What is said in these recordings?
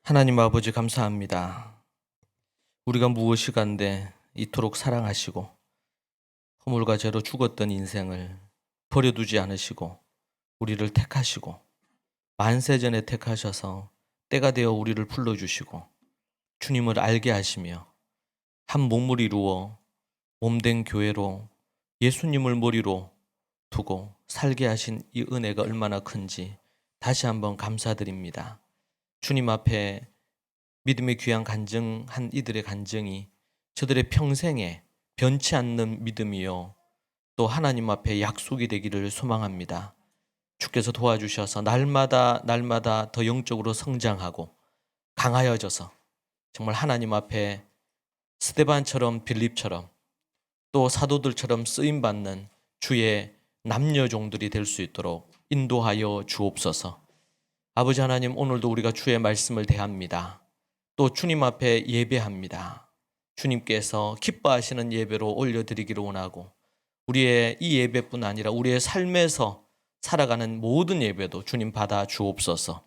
하나님 아버지 감사합니다. 우리가 무엇이간데 이토록 사랑하시고 허물과 죄로 죽었던 인생을 버려두지 않으시고 우리를 택하시고 만세전에 택하셔서 때가 되어 우리를 불러주시고 주님을 알게 하시며 한 몸을 이루어 몸된 교회로 예수님을 머리로 두고 살게 하신 이 은혜가 얼마나 큰지 다시 한번 감사드립니다. 주님 앞에 믿음의 귀한 간증한 이들의 간증이 저들의 평생에 변치 않는 믿음이요 또 하나님 앞에 약속이 되기를 소망합니다. 주께서 도와주셔서 날마다 더 영적으로 성장하고 강하여져서 정말 하나님 앞에 스데반처럼 빌립처럼 또 사도들처럼 쓰임받는 주의 남녀종들이 될 수 있도록 인도하여 주옵소서. 아버지 하나님, 오늘도 우리가 주의 말씀을 대합니다. 또 주님 앞에 예배합니다. 주님께서 기뻐하시는 예배로 올려드리기를 원하고 우리의 이 예배뿐 아니라 우리의 삶에서 살아가는 모든 예배도 주님 받아 주옵소서.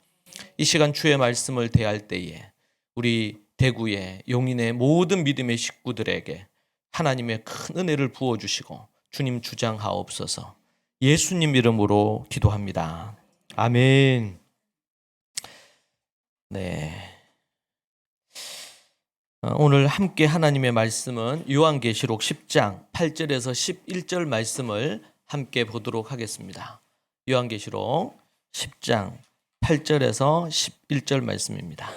이 시간 주의 말씀을 대할 때에 우리 대구의 용인의 모든 믿음의 식구들에게 하나님의 큰 은혜를 부어주시고 주님 주장하옵소서. 예수님 이름으로 기도합니다. 아멘. 네. 오늘 함께 하나님의 말씀은 요한계시록 10장 8절에서 11절 말씀을 함께 보도록 하겠습니다. 요한계시록 10장 8절에서 11절 말씀입니다.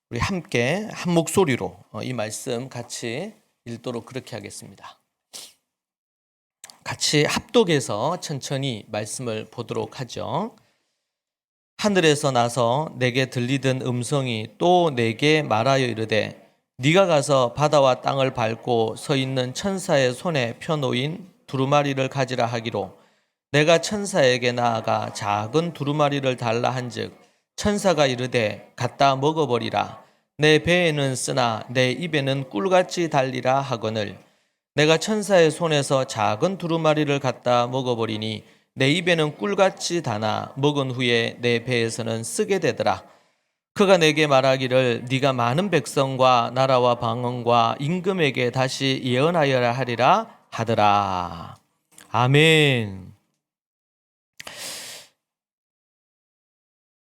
우리 함께 한 목소리로 이 말씀 같이 읽도록 그렇게 하겠습니다. 같이 합독해서 천천히 말씀을 보도록 하죠. 하늘에서 나서 내게 들리던 음성이 또 내게 말하여 이르되 네가 가서 바다와 땅을 밟고 서 있는 천사의 손에 펴놓인 두루마리를 가지라 하기로 내가 천사에게 나아가 작은 두루마리를 달라 한즉 천사가 이르되 갖다 먹어버리라. 내 배에는 쓰나 내 입에는 꿀같이 달리라 하거늘 내가 천사의 손에서 작은 두루마리를 갖다 먹어버리니 내 입에는 꿀같이 다나 먹은 후에 내 배에서는 쓰게 되더라. 그가 내게 말하기를 네가 많은 백성과 나라와 방언과 임금에게 다시 예언하여야 하리라 하더라. 아멘.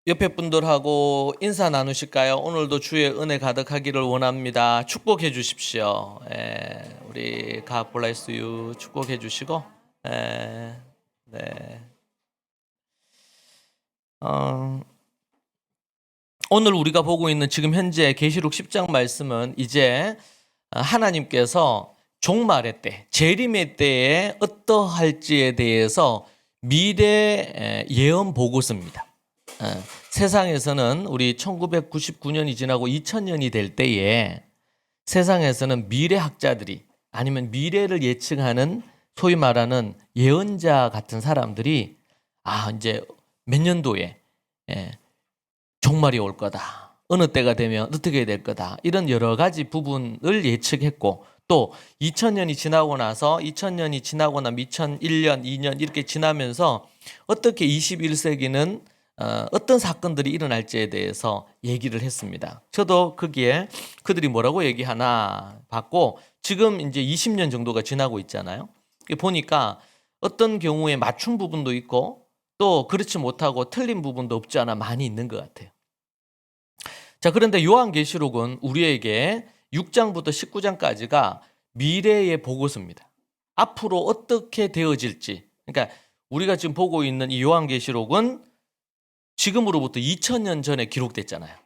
옆에 분들하고 인사 나누실까요? 오늘도 주의 은혜 가득하기를 원합니다. 축복해 주십시오. 우리 God bless you 축복해 주시고 네. 오늘 우리가 보고 있는 지금 현재 계시록 10장 말씀은 이제 하나님께서 종말의 때, 재림의 때에 어떠할지에 대해서 미래 예언 보고서입니다. 세상에서는 우리 1999년이 지나고 2000년이 될 때에 세상에서는 미래학자들이 아니면 미래를 예측하는 소위 말하는 예언자 같은 사람들이 이제 몇 년도에 종말이 올 거다. 어느 때가 되면 어떻게 될 거다. 이런 여러 가지 부분을 예측했고 또 2000년이 지나고 나면 2001년, 2년 이렇게 지나면서 어떻게 21세기는 어떤 사건들이 일어날지에 대해서 얘기를 했습니다. 저도 거기에 그들이 뭐라고 얘기하나 봤고 지금 이제 20년 정도가 지나고 있잖아요. 보니까 어떤 경우에 맞춘 부분도 있고 또 그렇지 못하고 틀린 부분도 없지 않아 많이 있는 것 같아요. 자, 그런데 요한계시록은 우리에게 6장부터 19장까지가 미래의 보고서입니다. 앞으로 어떻게 되어질지. 그러니까 우리가 지금 보고 있는 이 요한계시록은 지금으로부터 2000년 전에 기록됐잖아요.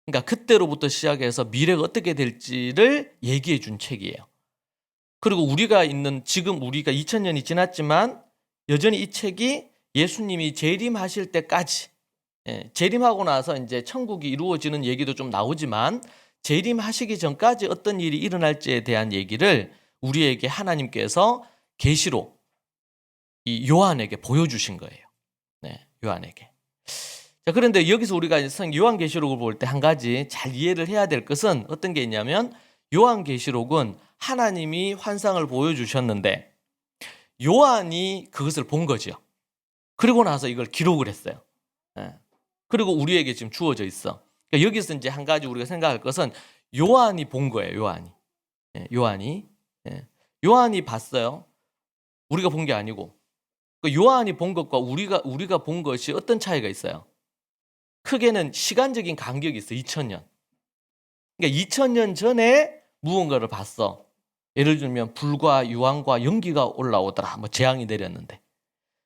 그러니까 그때로부터 시작해서 미래가 어떻게 될지를 얘기해 준 책이에요. 그리고 우리가 2000년이 지났지만 여전히 이 책이 예수님이 재림하실 때까지, 재림하고 나서 이제 천국이 이루어지는 얘기도 좀 나오지만 재림하시기 전까지 어떤 일이 일어날지에 대한 얘기를 우리에게 하나님께서 계시로 이 요한에게 보여주신 거예요. 요한에게. 자, 그런데 여기서 우리가 요한계시록을 볼 때 한 가지 잘 이해를 해야 될 것은 어떤 게 있냐면 요한계시록은 하나님이 환상을 보여주셨는데 요한이 그것을 본 거죠. 그리고 나서 이걸 기록을 했어요. 그리고 우리에게 지금 주어져 있어. 그러니까 여기서 이제 한 가지 우리가 생각할 것은 요한이 본 거예요. 요한이. 예, 요한이. 예. 요한이 봤어요. 우리가 본 게 아니고. 그 요한이 본 것과 우리가 본 것이 어떤 차이가 있어요? 크게는 시간적인 간격이 있어. 2000년. 그러니까 2000년 전에 무언가를 봤어. 예를 들면 불과 유황과 연기가 올라오더라. 뭐 재앙이 내렸는데.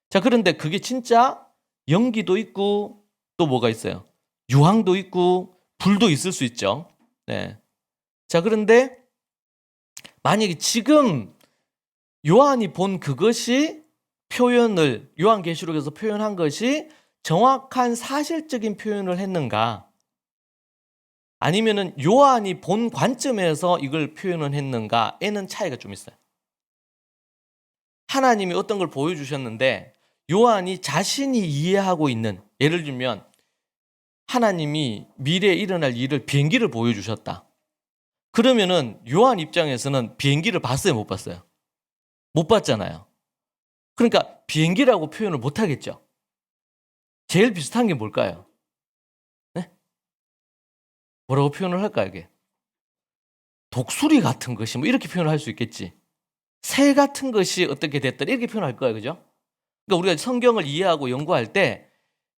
자, 그런데 그게 진짜 연기도 있고 또 뭐가 있어요? 유황도 있고 불도 있을 수 있죠. 네. 자, 그런데 만약에 지금 요한이 본 그것이 표현을 요한계시록에서 표현한 것이 정확한 사실적인 표현을 했는가? 아니면은 요한이 본 관점에서 이걸 표현을 했는가에는 차이가 좀 있어요. 하나님이 어떤 걸 보여주셨는데 요한이 자신이 이해하고 있는, 예를 들면 하나님이 미래에 일어날 일을 비행기를 보여주셨다. 그러면은 요한 입장에서는 비행기를 봤어요, 못 봤어요? 못 봤잖아요. 그러니까 비행기라고 표현을 못 하겠죠. 제일 비슷한 게 뭘까요? 네? 뭐라고 표현을 할까요, 이게? 독수리 같은 것이 뭐 이렇게 표현을 할 수 있겠지. 새 같은 것이 어떻게 됐다 이렇게 표현할 거예요, 그죠? 그러니까 우리가 성경을 이해하고 연구할 때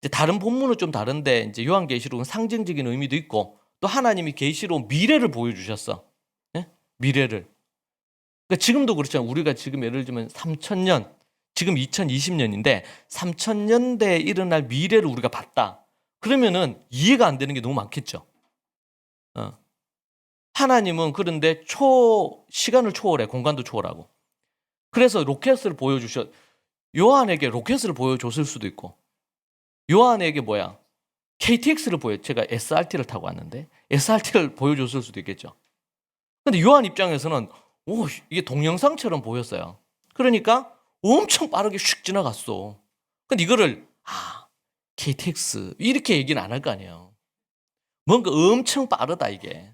이제 다른 본문은 좀 다른데 이제 요한계시록은 상징적인 의미도 있고 또 하나님이 계시로 미래를 보여주셨어. 네? 미래를. 그러니까 지금도 그렇잖아요. 우리가 지금 예를 들면 3000년, 지금 2020년인데 3000년대에 일어날 미래를 우리가 봤다. 그러면은 이해가 안 되는 게 너무 많겠죠. 하나님은 그런데 시간을 초월해, 공간도 초월하고. 그래서 로켓을 요한에게 로켓을 보여줬을 수도 있고, 요한에게 뭐야? KTX를 제가 SRT를 타고 왔는데, SRT를 보여줬을 수도 있겠죠. 근데 요한 입장에서는, 이게 동영상처럼 보였어요. 그러니까 엄청 빠르게 슉 지나갔어. 근데 이거를, KTX, 이렇게 얘기는 안 할 거 아니에요. 뭔가 엄청 빠르다, 이게.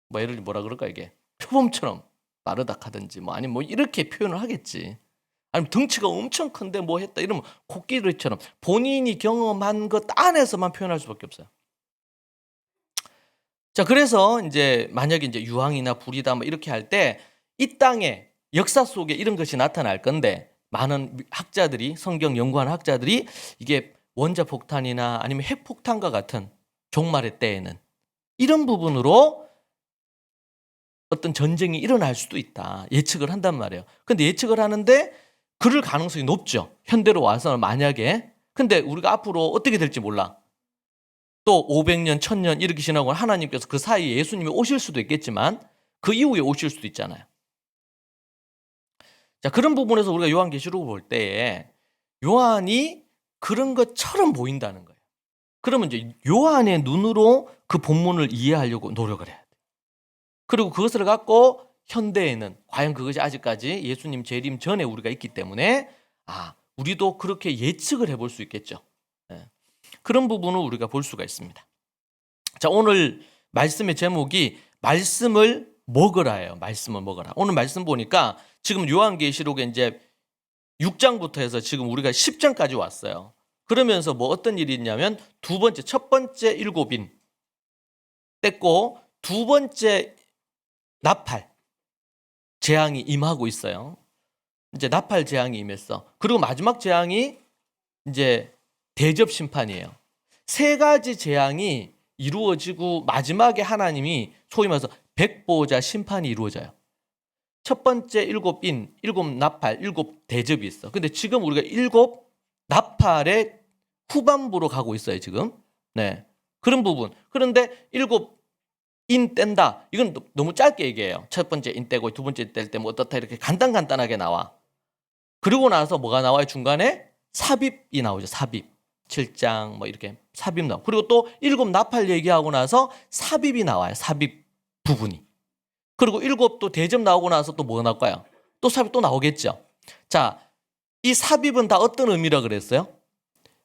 뭐 예를 들면 뭐라 그럴까, 이게. 표범처럼 빠르다 하든지, 뭐 아니면 뭐 이렇게 표현을 하겠지. 아니면 덩치가 엄청 큰데 뭐 했다 이러면 코끼리처럼 본인이 경험한 것 안에서만 표현할 수밖에 없어요. 자, 그래서 이제 만약에 이제 유황이나 불이다 뭐 이렇게 할 때 이 땅에 역사 속에 이런 것이 나타날 건데 많은 학자들이, 성경 연구하는 학자들이 이게 원자폭탄이나 아니면 핵폭탄과 같은 종말의 때에는 이런 부분으로 어떤 전쟁이 일어날 수도 있다 예측을 한단 말이에요. 근데 예측을 하는데 그럴 가능성이 높죠. 현대로 와서 만약에. 근데 우리가 앞으로 어떻게 될지 몰라. 또 500년, 1000년 이렇게 지나고 하나님께서 그 사이에 예수님이 오실 수도 있겠지만 그 이후에 오실 수도 있잖아요. 자, 그런 부분에서 우리가 요한계시록을 볼 때에 요한이 그런 것처럼 보인다는 거예요. 그러면 이제 요한의 눈으로 그 본문을 이해하려고 노력을 해야 돼. 그리고 그것을 갖고 현대에는 과연 그것이 아직까지 예수님 재림 전에 우리가 있기 때문에 우리도 그렇게 예측을 해볼 수 있겠죠. 그런 부분을 우리가 볼 수가 있습니다. 자, 오늘 말씀의 제목이 말씀을 먹으라예요. 말씀을 먹으라. 오늘 말씀 보니까 지금 요한계시록에 이제 6장부터 해서 지금 우리가 10장까지 왔어요. 그러면서 뭐 어떤 일이 있냐면 첫 번째 일곱인 뗐고 두 번째 나팔 재앙이 임하고 있어요. 이제 나팔 재앙이 임했어. 그리고 마지막 재앙이 이제 대접 심판이에요. 세 가지 재앙이 이루어지고 마지막에 하나님이 소위 말해서 백보자 심판이 이루어져요. 첫 번째 일곱 나팔, 일곱 대접이 있어. 근데 지금 우리가 일곱 나팔의 후반부로 가고 있어요, 지금. 네. 그런 부분. 그런데 일곱 뗀다. 이건 너무 짧게 얘기해요. 첫 번째 인 떼고 두 번째 뗄 때 뭐 어떻다 이렇게 간단하게 나와. 그리고 나서 뭐가 나와요? 중간에 삽입이 나오죠. 삽입. 7장 뭐 이렇게 삽입 나오고. 그리고 또 일곱 나팔 얘기하고 나서 삽입이 나와요. 삽입 부분이. 그리고 일곱 또 대접 나오고 나서 또 뭐가 나올까요? 또 삽입 또 나오겠죠. 자, 이 삽입은 다 어떤 의미라 그랬어요?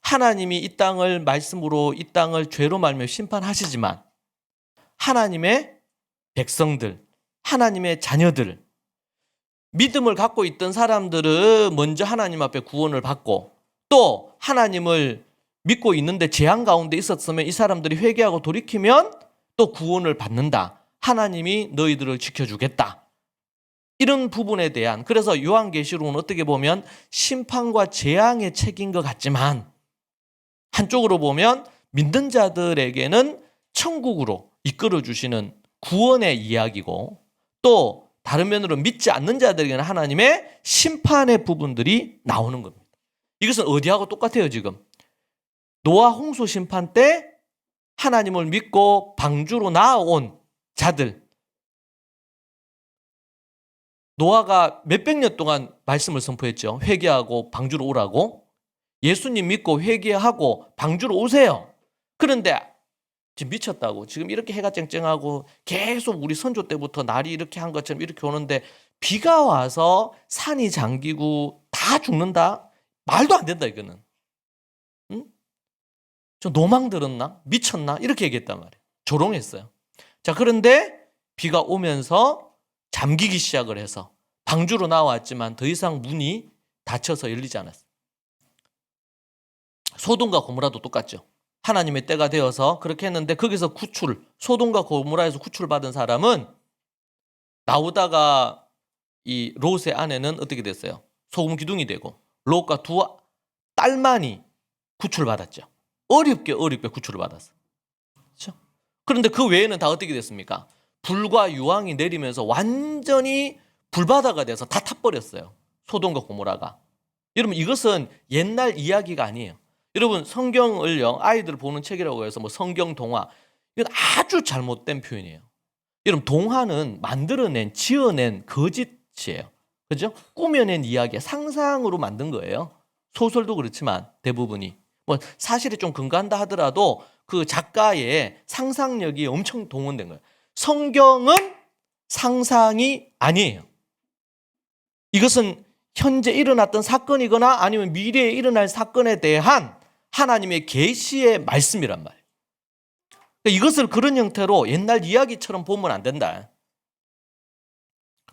하나님이 이 땅을 말씀으로 이 땅을 죄로 말며 심판하시지만 하나님의 백성들, 하나님의 자녀들, 믿음을 갖고 있던 사람들은 먼저 하나님 앞에 구원을 받고 또 하나님을 믿고 있는데 재앙 가운데 있었으면 이 사람들이 회개하고 돌이키면 또 구원을 받는다. 하나님이 너희들을 지켜주겠다. 이런 부분에 대한, 그래서 요한계시록은 어떻게 보면 심판과 재앙의 책인 것 같지만 한쪽으로 보면 믿는 자들에게는 천국으로 이끌어 주시는 구원의 이야기고, 또 다른 면으로 믿지 않는 자들에게는 하나님의 심판의 부분들이 나오는 겁니다. 이것은 어디하고 똑같아요. 지금 노아 홍수 심판 때 하나님을 믿고 방주로 나아온 자들, 노아가 몇백 년 동안 말씀을 선포했죠. 회개하고 방주로 오라고. 예수님 믿고 회개하고 방주로 오세요. 그런데 지금 미쳤다고, 지금 이렇게 해가 쨍쨍하고 계속 우리 선조 때부터 날이 이렇게 한 것처럼 이렇게 오는데 비가 와서 산이 잠기고 다 죽는다? 말도 안 된다 이거는. 응? 저 노망 들었나? 미쳤나? 이렇게 얘기했단 말이에요. 조롱했어요. 자, 그런데 비가 오면서 잠기기 시작을 해서 방주로 나왔지만 더 이상 문이 닫혀서 열리지 않았어요. 소돔과 고모라도 똑같죠. 하나님의 때가 되어서 그렇게 했는데 거기서 소돔과 고모라에서 구출받은 사람은 나오다가 이 롯의 아내는 어떻게 됐어요? 소금 기둥이 되고 롯과 두 딸만이 구출받았죠. 어렵게 구출을 받았어요. 그렇죠? 그런데 그 외에는 다 어떻게 됐습니까? 불과 유황이 내리면서 완전히 불바다가 돼서 다 타버렸어요. 소돔과 고모라가. 여러분, 이것은 옛날 이야기가 아니에요. 여러분, 성경을요, 아이들 보는 책이라고 해서 뭐 성경 동화, 이건 아주 잘못된 표현이에요. 여러분, 동화는 만들어낸, 지어낸 거짓이에요. 그죠? 꾸며낸 이야기, 상상으로 만든 거예요. 소설도 그렇지만 대부분이. 뭐 사실에 좀 근거한다 하더라도 그 작가의 상상력이 엄청 동원된 거예요. 성경은 상상이 아니에요. 이것은 현재 일어났던 사건이거나 아니면 미래에 일어날 사건에 대한 하나님의 계시의 말씀이란 말이에요. 이것을 그런 형태로 옛날 이야기처럼 보면 안 된다.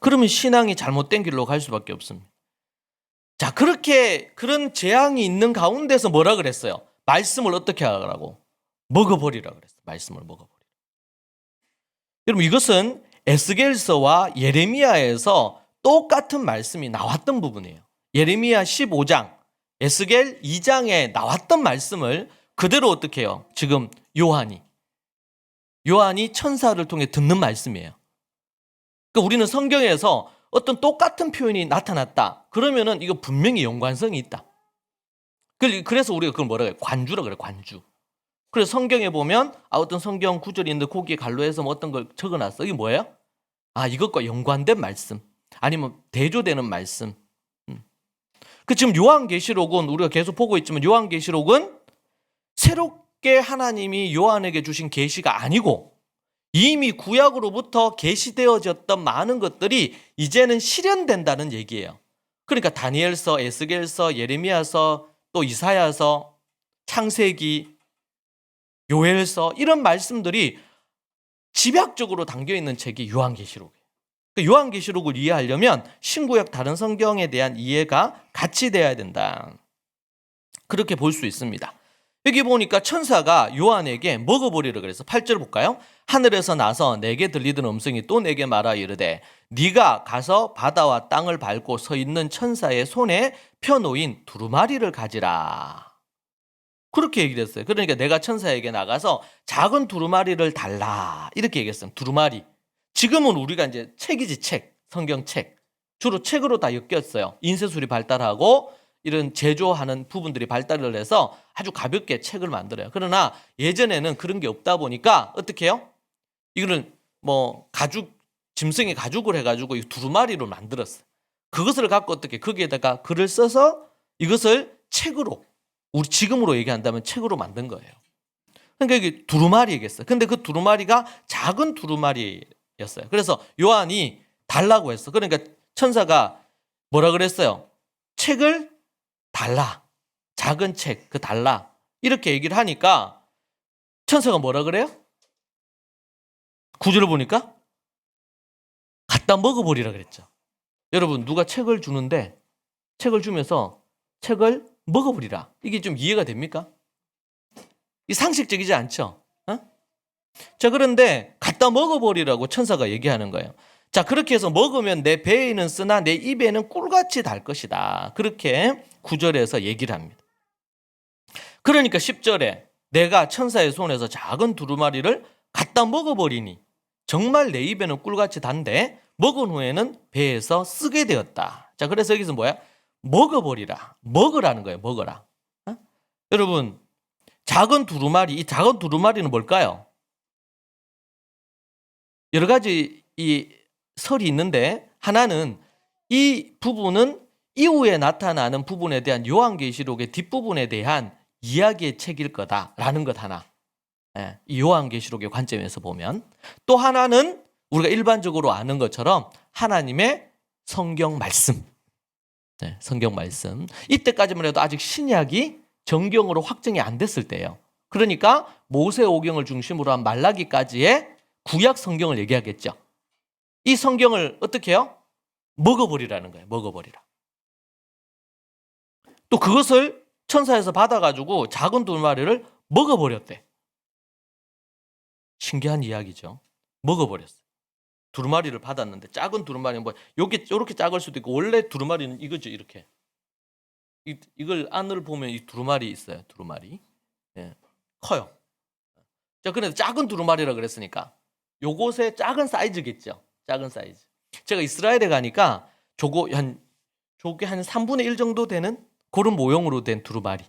그러면 신앙이 잘못된 길로 갈 수밖에 없습니다. 자, 그런 재앙이 있는 가운데서 뭐라 그랬어요? 말씀을 어떻게 하라고? 먹어버리라 그랬어요. 말씀을 먹어버리라. 여러분, 이것은 에스겔서와 예레미야에서 똑같은 말씀이 나왔던 부분이에요. 예레미야 15장, 에스겔 2장에 나왔던 말씀을 그대로 어떻게 해요? 지금 요한이 천사를 통해 듣는 말씀이에요. 그러니까 우리는 성경에서 어떤 똑같은 표현이 나타났다. 그러면은 이거 분명히 연관성이 있다. 그래서 우리가 그걸 뭐라고 해요? 관주라 그래요. 관주. 그래서 성경에 보면 어떤 성경 구절이 있는데 거기에 갈로해서 뭐 어떤 걸 적어놨어. 이게 뭐예요? 이것과 연관된 말씀. 아니면 대조되는 말씀. 그 지금 요한계시록은 우리가 계속 보고 있지만 요한계시록은 새롭게 하나님이 요한에게 주신 계시가 아니고 이미 구약으로부터 계시되어졌던 많은 것들이 이제는 실현된다는 얘기예요. 그러니까 다니엘서, 에스겔서, 예레미야서, 또 이사야서, 창세기, 요엘서 이런 말씀들이 집약적으로 담겨있는 책이 요한계시록이에요. 요한계시록을 이해하려면 신구약 다른 성경에 대한 이해가 같이 돼야 된다. 그렇게 볼 수 있습니다. 여기 보니까 천사가 요한에게 먹어보리라 그래서 8절 볼까요? 하늘에서 나서 내게 들리던 음성이 또 내게 말하 이르되 네가 가서 바다와 땅을 밟고 서 있는 천사의 손에 펴놓인 두루마리를 가지라. 그렇게 얘기를 했어요. 그러니까 내가 천사에게 나가서 작은 두루마리를 달라 이렇게 얘기했어요. 두루마리. 지금은 우리가 이제 책이지, 책, 성경책. 주로 책으로 다 엮였어요. 인쇄술이 발달하고 이런 제조하는 부분들이 발달을 해서 아주 가볍게 책을 만들어요. 그러나 예전에는 그런 게 없다 보니까 어떻게 해요? 이거는 뭐 짐승의 가죽을 해가지고 이 두루마리로 만들었어요. 그것을 갖고 어떻게 거기에다가 글을 써서 이것을 책으로, 우리 지금으로 얘기한다면 책으로 만든 거예요. 그러니까 이게 두루마리겠어요. 근데 그 두루마리가 작은 두루마리였어요. 그래서 요한이 달라고 했어. 그러니까 천사가 뭐라 그랬어요? 책을 달라. 작은 책, 그 달라. 이렇게 얘기를 하니까 천사가 뭐라 그래요? 구절을 보니까 갖다 먹어버리라 그랬죠. 여러분, 누가 책을 주는데 책을 주면서 책을 먹어버리라. 이게 좀 이해가 됩니까? 이 상식적이지 않죠? 어? 자, 그런데 갖다 먹어버리라고 천사가 얘기하는 거예요. 자, 그렇게 해서 먹으면 내 배에는 쓰나 내 입에는 꿀같이 달 것이다. 그렇게 9절에서 얘기를 합니다. 그러니까 10절에 내가 천사의 손에서 작은 두루마리를 갖다 먹어버리니 정말 내 입에는 꿀같이 단데 먹은 후에는 배에서 쓰게 되었다. 자, 그래서 여기서 뭐야? 먹어버리라. 먹으라는 거예요. 먹어라. 어? 여러분, 작은 두루마리, 이 작은 두루마리는 뭘까요? 여러 가지 이 설이 있는데 하나는 이 부분은 이후에 나타나는 부분에 대한 요한계시록의 뒷부분에 대한 이야기의 책일 거다라는 것 하나. 예, 이 요한계시록의 관점에서 보면. 또 하나는 우리가 일반적으로 아는 것처럼 하나님의 성경 말씀. 네, 성경 말씀. 이때까지만 해도 아직 신약이 정경으로 확정이 안 됐을 때예요. 그러니까 모세오경을 중심으로 한 말라기까지의 구약 성경을 얘기하겠죠. 이 성경을 어떻게 해요? 먹어버리라는 거예요. 먹어버리라. 또 그것을 천사에서 받아가지고 작은 두루마리를 먹어버렸대. 신기한 이야기죠. 먹어버렸어요. 두루마리를 받았는데 작은 두루마리는 뭐 이렇게 작을 수도 있고 원래 두루마리는 이거죠. 이렇게. 이걸 안을 보면 이 두루마리 있어요. 두루마리. 예, 커요. 자, 그런데 작은 두루마리라 그랬으니까 요것의 작은 사이즈겠죠. 작은 사이즈. 제가 이스라엘에 가니까 저게 한 3분의 1 정도 되는 그런 모형으로 된 두루마리.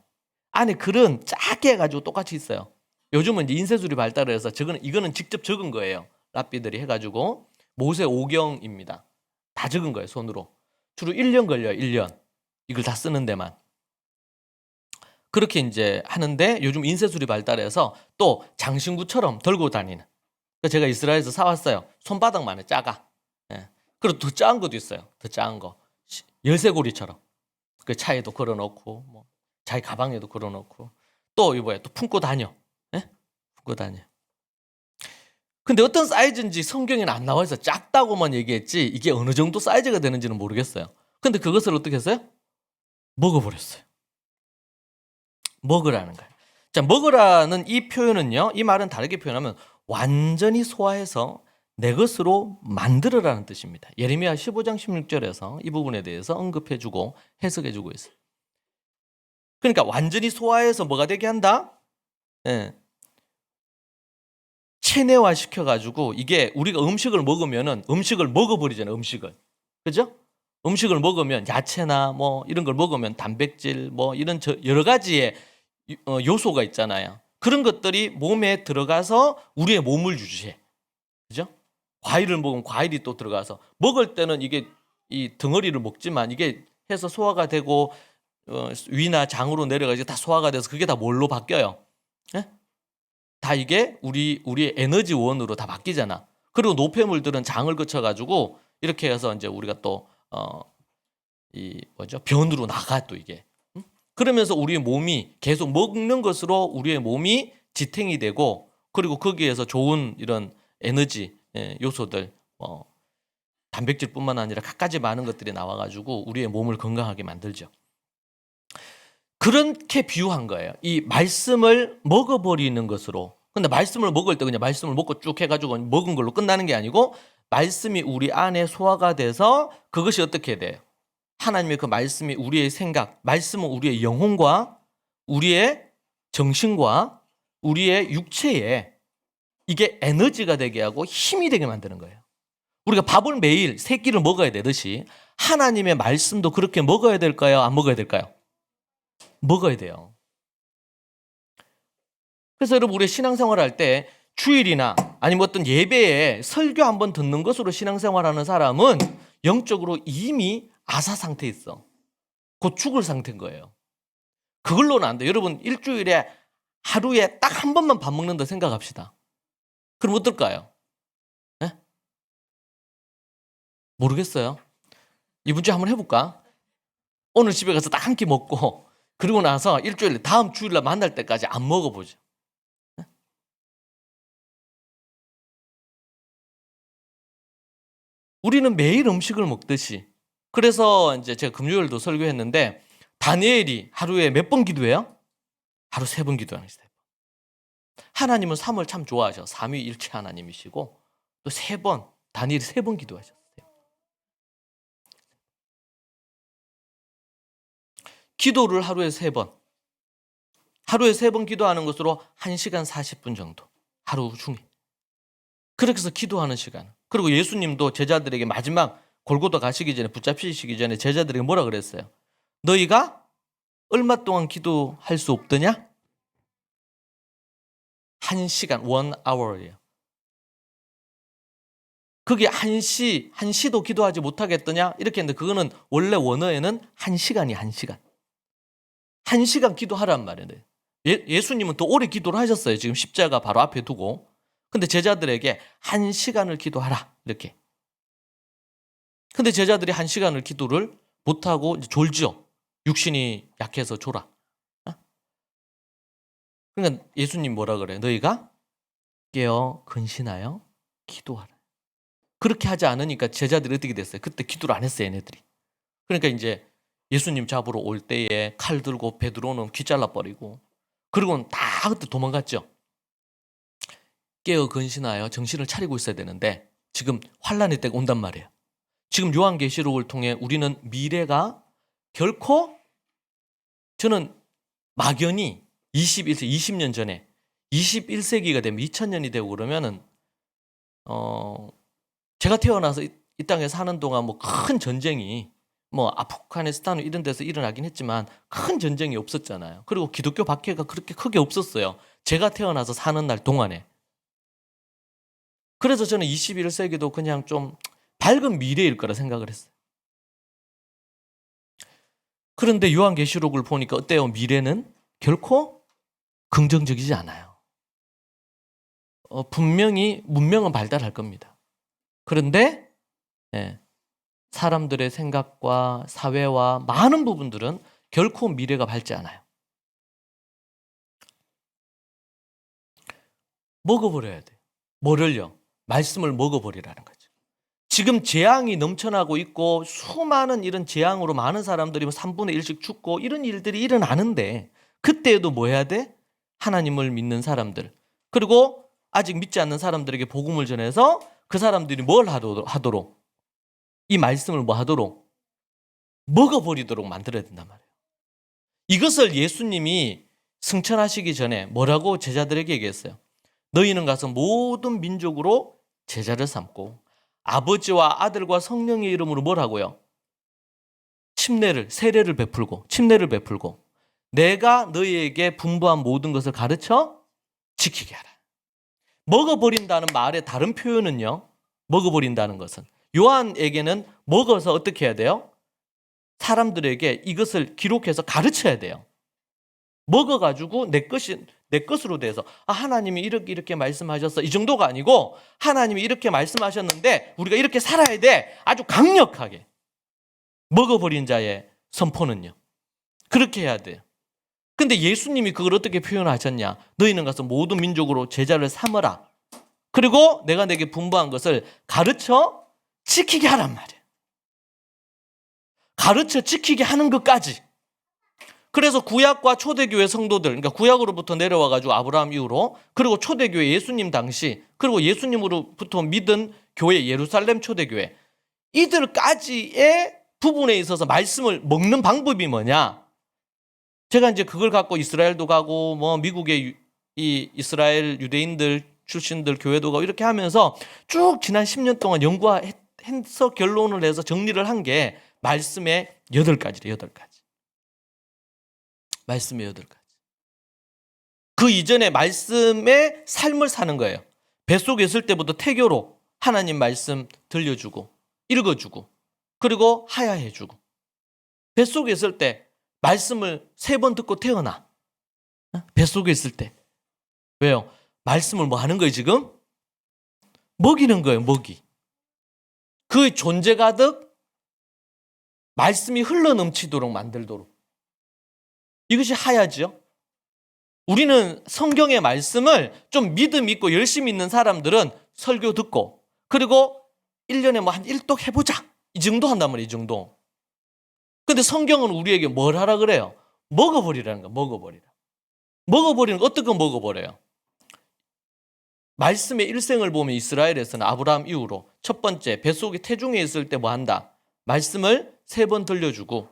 안에 글은 작게 해가지고 똑같이 있어요. 요즘은 이제 인쇄술이 발달을 해서 이거는 직접 적은 거예요. 랍비들이 해가지고 모세 오경입니다. 다 적은 거예요. 손으로. 주로 1년 걸려요. 1년. 이걸 다 쓰는 데만. 그렇게 이제 하는데 요즘 인쇄술이 발달해서 또 장신구처럼 들고 다니는. 제가 이스라엘에서 사왔어요. 손바닥만 해. 작아. 예. 그리고 더 작은 것도 있어요. 더 작은 거. 열쇠고리처럼. 그 차에도 걸어놓고 뭐 자기 가방에도 걸어놓고 또 이거야. 또 품고 다녀. 예? 품고 다녀. 근데 어떤 사이즈인지 성경에는 안 나와 있어. 작다고만 얘기했지 이게 어느 정도 사이즈가 되는지는 모르겠어요. 근데 그것을 어떻게 했어요? 먹어버렸어요. 먹으라는 거예요. 자, 먹으라는 이 표현은요. 이 말은 다르게 표현하면 완전히 소화해서 내 것으로 만들어라는 뜻입니다. 예레미야 15장 16절에서 이 부분에 대해서 언급해주고 해석해주고 있어요. 그러니까 완전히 소화해서 뭐가 되게 한다? 예. 체내화 시켜가지고 이게 우리가 음식을 먹으면은 음식을 먹어버리잖아요. 음식을. 그죠? 음식을 먹으면 야채나 뭐 이런 걸 먹으면 단백질 뭐 이런 여러 가지의 요소가 있잖아요. 그런 것들이 몸에 들어가서 우리의 몸을 유지해. 그죠? 과일을 먹으면 과일이 또 들어가서 먹을 때는 이게 이 덩어리를 먹지만 이게 해서 소화가 되고 위나 장으로 내려가서 다 소화가 돼서 그게 다 뭘로 바뀌어요? 예? 다 이게 우리의 에너지원으로 다 바뀌잖아. 그리고 노폐물들은 장을 거쳐가지고 이렇게 해서 이제 우리가 또 변으로 나가 또 이게. 그러면서 우리의 몸이 계속 먹는 것으로 우리의 몸이 지탱이 되고 그리고 거기에서 좋은 이런 에너지 요소들 단백질뿐만 아니라 갖가지 많은 것들이 나와가지고 우리의 몸을 건강하게 만들죠. 그렇게 비유한 거예요. 이 말씀을 먹어버리는 것으로. 근데 말씀을 먹을 때 그냥 말씀을 먹고 쭉 해가지고 먹은 걸로 끝나는 게 아니고 말씀이 우리 안에 소화가 돼서 그것이 어떻게 돼요? 하나님의 그 말씀이 우리의 생각, 말씀은 우리의 영혼과 우리의 정신과 우리의 육체에 이게 에너지가 되게 하고 힘이 되게 만드는 거예요. 우리가 밥을 매일 세 끼를 먹어야 되듯이 하나님의 말씀도 그렇게 먹어야 될까요? 안 먹어야 될까요? 먹어야 돼요. 그래서 여러분 우리 신앙생활 할 때 주일이나 아니면 어떤 예배에 설교 한번 듣는 것으로 신앙생활하는 사람은 영적으로 이미 아사 상태에 있어. 곧 죽을 상태인 거예요. 그걸로는 안 돼. 여러분 일주일에 하루에 딱 한 번만 밥 먹는다 생각합시다. 그럼 어떨까요? 네? 모르겠어요. 이번 주에 한번 해볼까? 오늘 집에 가서 딱 한 끼 먹고 그리고 나서 일주일 다음 주일날 만날 때까지 안 먹어보죠. 네? 우리는 매일 음식을 먹듯이 그래서 이제 제가 금요일도 설교했는데 다니엘이 하루에 몇 번 기도해요? 하루 3번 기도하는 거예요. 하나님은 3을 참 좋아하셔. 삼위일체 하나님이시고 또 3번, 다니엘이 3번 기도하셨어요. 기도를 하루에 3번. 하루에 3번 기도하는 것으로 1시간 40분 정도. 하루 중에. 그렇게 해서 기도하는 시간. 그리고 예수님도 제자들에게 마지막 골고다 가시기 전에, 붙잡히시기 전에 제자들에게 뭐라 그랬어요? 너희가 얼마 동안 기도할 수 없더냐? 1시간, 1hour예요. 그게 1시도 기도하지 못하겠더냐? 이렇게 했는데 그거는 원래 원어에는 1시간이 1시간. 1시간 기도하란 말이에요. 예수님은 더 오래 기도를 하셨어요. 지금 십자가 바로 앞에 두고. 근데 제자들에게 1시간을 기도하라. 이렇게. 근데 제자들이 1시간을 기도를 못하고 이제 졸죠. 육신이 약해서 졸아. 그러니까 예수님 뭐라 그래요? 너희가 깨어 근신하여 기도하라. 그렇게 하지 않으니까 제자들이 어떻게 됐어요? 그때 기도를 안 했어요, 얘네들이. 그러니까 이제 예수님 잡으러 올 때에 칼 들고 베드로는 귀 잘라버리고 그리고는 다 그때 도망갔죠. 깨어 근신하여 정신을 차리고 있어야 되는데 지금 환란의 때가 온단 말이에요. 지금 요한계시록을 통해 우리는 미래가 결코, 저는 막연히 20년 전에 21세기가 되면 2000년이 되고 그러면은 제가 태어나서 이 땅에 사는 동안 뭐 큰 전쟁이 뭐 아프가니스탄 이런 데서 일어나긴 했지만 큰 전쟁이 없었잖아요. 그리고 기독교 박해가 그렇게 크게 없었어요. 제가 태어나서 사는 날 동안에. 그래서 저는 21세기도 그냥 좀 밝은 미래일 거라 생각을 했어요. 그런데 요한계시록을 보니까 어때요? 미래는 결코 긍정적이지 않아요. 분명히 문명은 발달할 겁니다. 그런데 사람들의 생각과 사회와 많은 부분들은 결코 미래가 밝지 않아요. 먹어버려야 돼요. 뭐를요? 말씀을 먹어버리라는 거죠. 지금 재앙이 넘쳐나고 있고 수많은 이런 재앙으로 많은 사람들이 3분의 1씩 죽고 이런 일들이 일어나는데 그때에도 뭐 해야 돼? 하나님을 믿는 사람들, 그리고 아직 믿지 않는 사람들에게 복음을 전해서 그 사람들이 뭘 하도록? 이 말씀을 뭐 하도록? 먹어버리도록 만들어야 된단 말이에요. 이것을 예수님이 승천하시기 전에 뭐라고 제자들에게 얘기했어요? 너희는 가서 모든 민족으로 제자를 삼고 아버지와 아들과 성령의 이름으로 뭐라고요? 세례를 베풀고 내가 너희에게 분부한 모든 것을 가르쳐 지키게 하라. 먹어버린다는 말의 다른 표현은요, 먹어버린다는 것은 요한에게는 먹어서 어떻게 해야 돼요? 사람들에게 이것을 기록해서 가르쳐야 돼요. 먹어가지고 내 것으로 돼서 하나님이 이렇게 말씀하셨어, 이 정도가 아니고 하나님이 이렇게 말씀하셨는데 우리가 이렇게 살아야 돼. 아주 강력하게. 먹어버린 자의 선포는요, 그렇게 해야 돼요. 근데 예수님이 그걸 어떻게 표현하셨냐? 너희는 가서 모든 민족으로 제자를 삼으라. 그리고 내가 내게 분부한 것을 가르쳐 지키게 하란 말이에요. 가르쳐 지키게 하는 것까지. 그래서 구약과 초대교회 성도들, 그러니까 구약으로부터 내려와가지고 아브라함 이후로, 그리고 초대교회 예수님 당시, 그리고 예수님으로부터 믿은 교회 예루살렘 초대교회, 이들까지의 부분에 있어서 말씀을 먹는 방법이 뭐냐? 제가 이제 그걸 갖고 이스라엘도 가고 뭐 미국의 이 이스라엘 유대인들 출신들 교회도 가고 이렇게 하면서 쭉 지난 10년 동안 연구해서 결론을 내서 정리를 한 게 말씀의 8가지래요. 8가지. 말씀의 8가지. 그 이전에 말씀의 삶을 사는 거예요. 뱃속에 있을 때부터 태교로 하나님 말씀 들려주고 읽어주고 그리고 하야해주고, 뱃속에 있을 때 말씀을 3번 듣고 태어나. 뱃속에 있을 때. 왜요? 말씀을 뭐 하는 거예요 지금? 먹이는 거예요. 먹이. 그 존재 가득 말씀이 흘러넘치도록 만들도록. 이것이 하야지요. 우리는 성경의 말씀을 좀 믿음 있고 열심히 있는 사람들은 설교 듣고 그리고 1년에 뭐 한 1독 해보자, 이 정도 한단 말이에요. 이 정도. 근데 성경은 우리에게 뭘 하라 그래요? 먹어버리라는 거야. 먹어버리는 거. 어떻게 먹어버려요? 말씀의 일생을 보면 이스라엘에서는 아브라함 이후로 첫 번째 뱃속에 태중에 있을 때 뭐 한다? 말씀을 3번 들려주고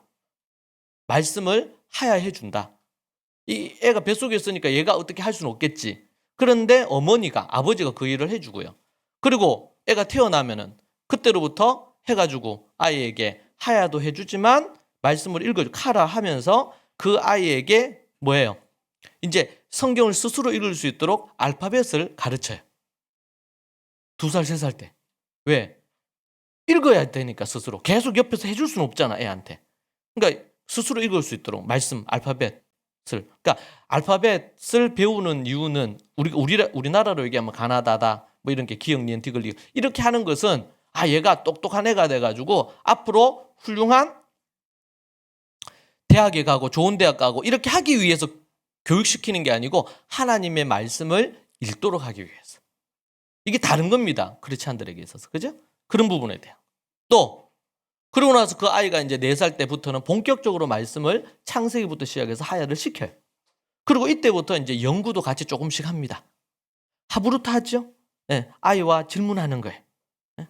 말씀을 하야해 준다. 이 애가 뱃속에 있으니까 얘가 어떻게 할 수는 없겠지. 그런데 어머니가 아버지가 그 일을 해주고요. 그리고 애가 태어나면은 그때로부터 해가지고 아이에게 하야도 해주지만 말씀을 읽어주고 카라 하면서 그 아이에게 뭐예요? 이제 성경을 스스로 읽을 수 있도록 알파벳을 가르쳐요. 2살, 3살 때. 왜? 읽어야 되니까 스스로. 계속 옆에서 해줄 수는 없잖아, 애한테. 그러니까 스스로 읽을 수 있도록 말씀, 알파벳을. 그러니까 알파벳을 배우는 이유는 우리나라로 얘기하면 가나다다, 뭐 이런 게 기역, 니은, 디귿, 리을 이렇게 하는 것은 얘가 똑똑한 애가 돼가지고 앞으로 훌륭한 대학에 가고 좋은 대학 가고 이렇게 하기 위해서 교육시키는 게 아니고 하나님의 말씀을 읽도록 하기 위해서. 이게 다른 겁니다. 크리스찬들에게 있어서. 그죠? 그런 부분에 대한. 또 그러고 나서 그 아이가 이제 4살 때부터는 본격적으로 말씀을 창세기부터 시작해서 하야를 시켜요. 그리고 이때부터 이제 연구도 같이 조금씩 합니다. 하부루트 하죠? 네, 아이와 질문하는 거예요. 네?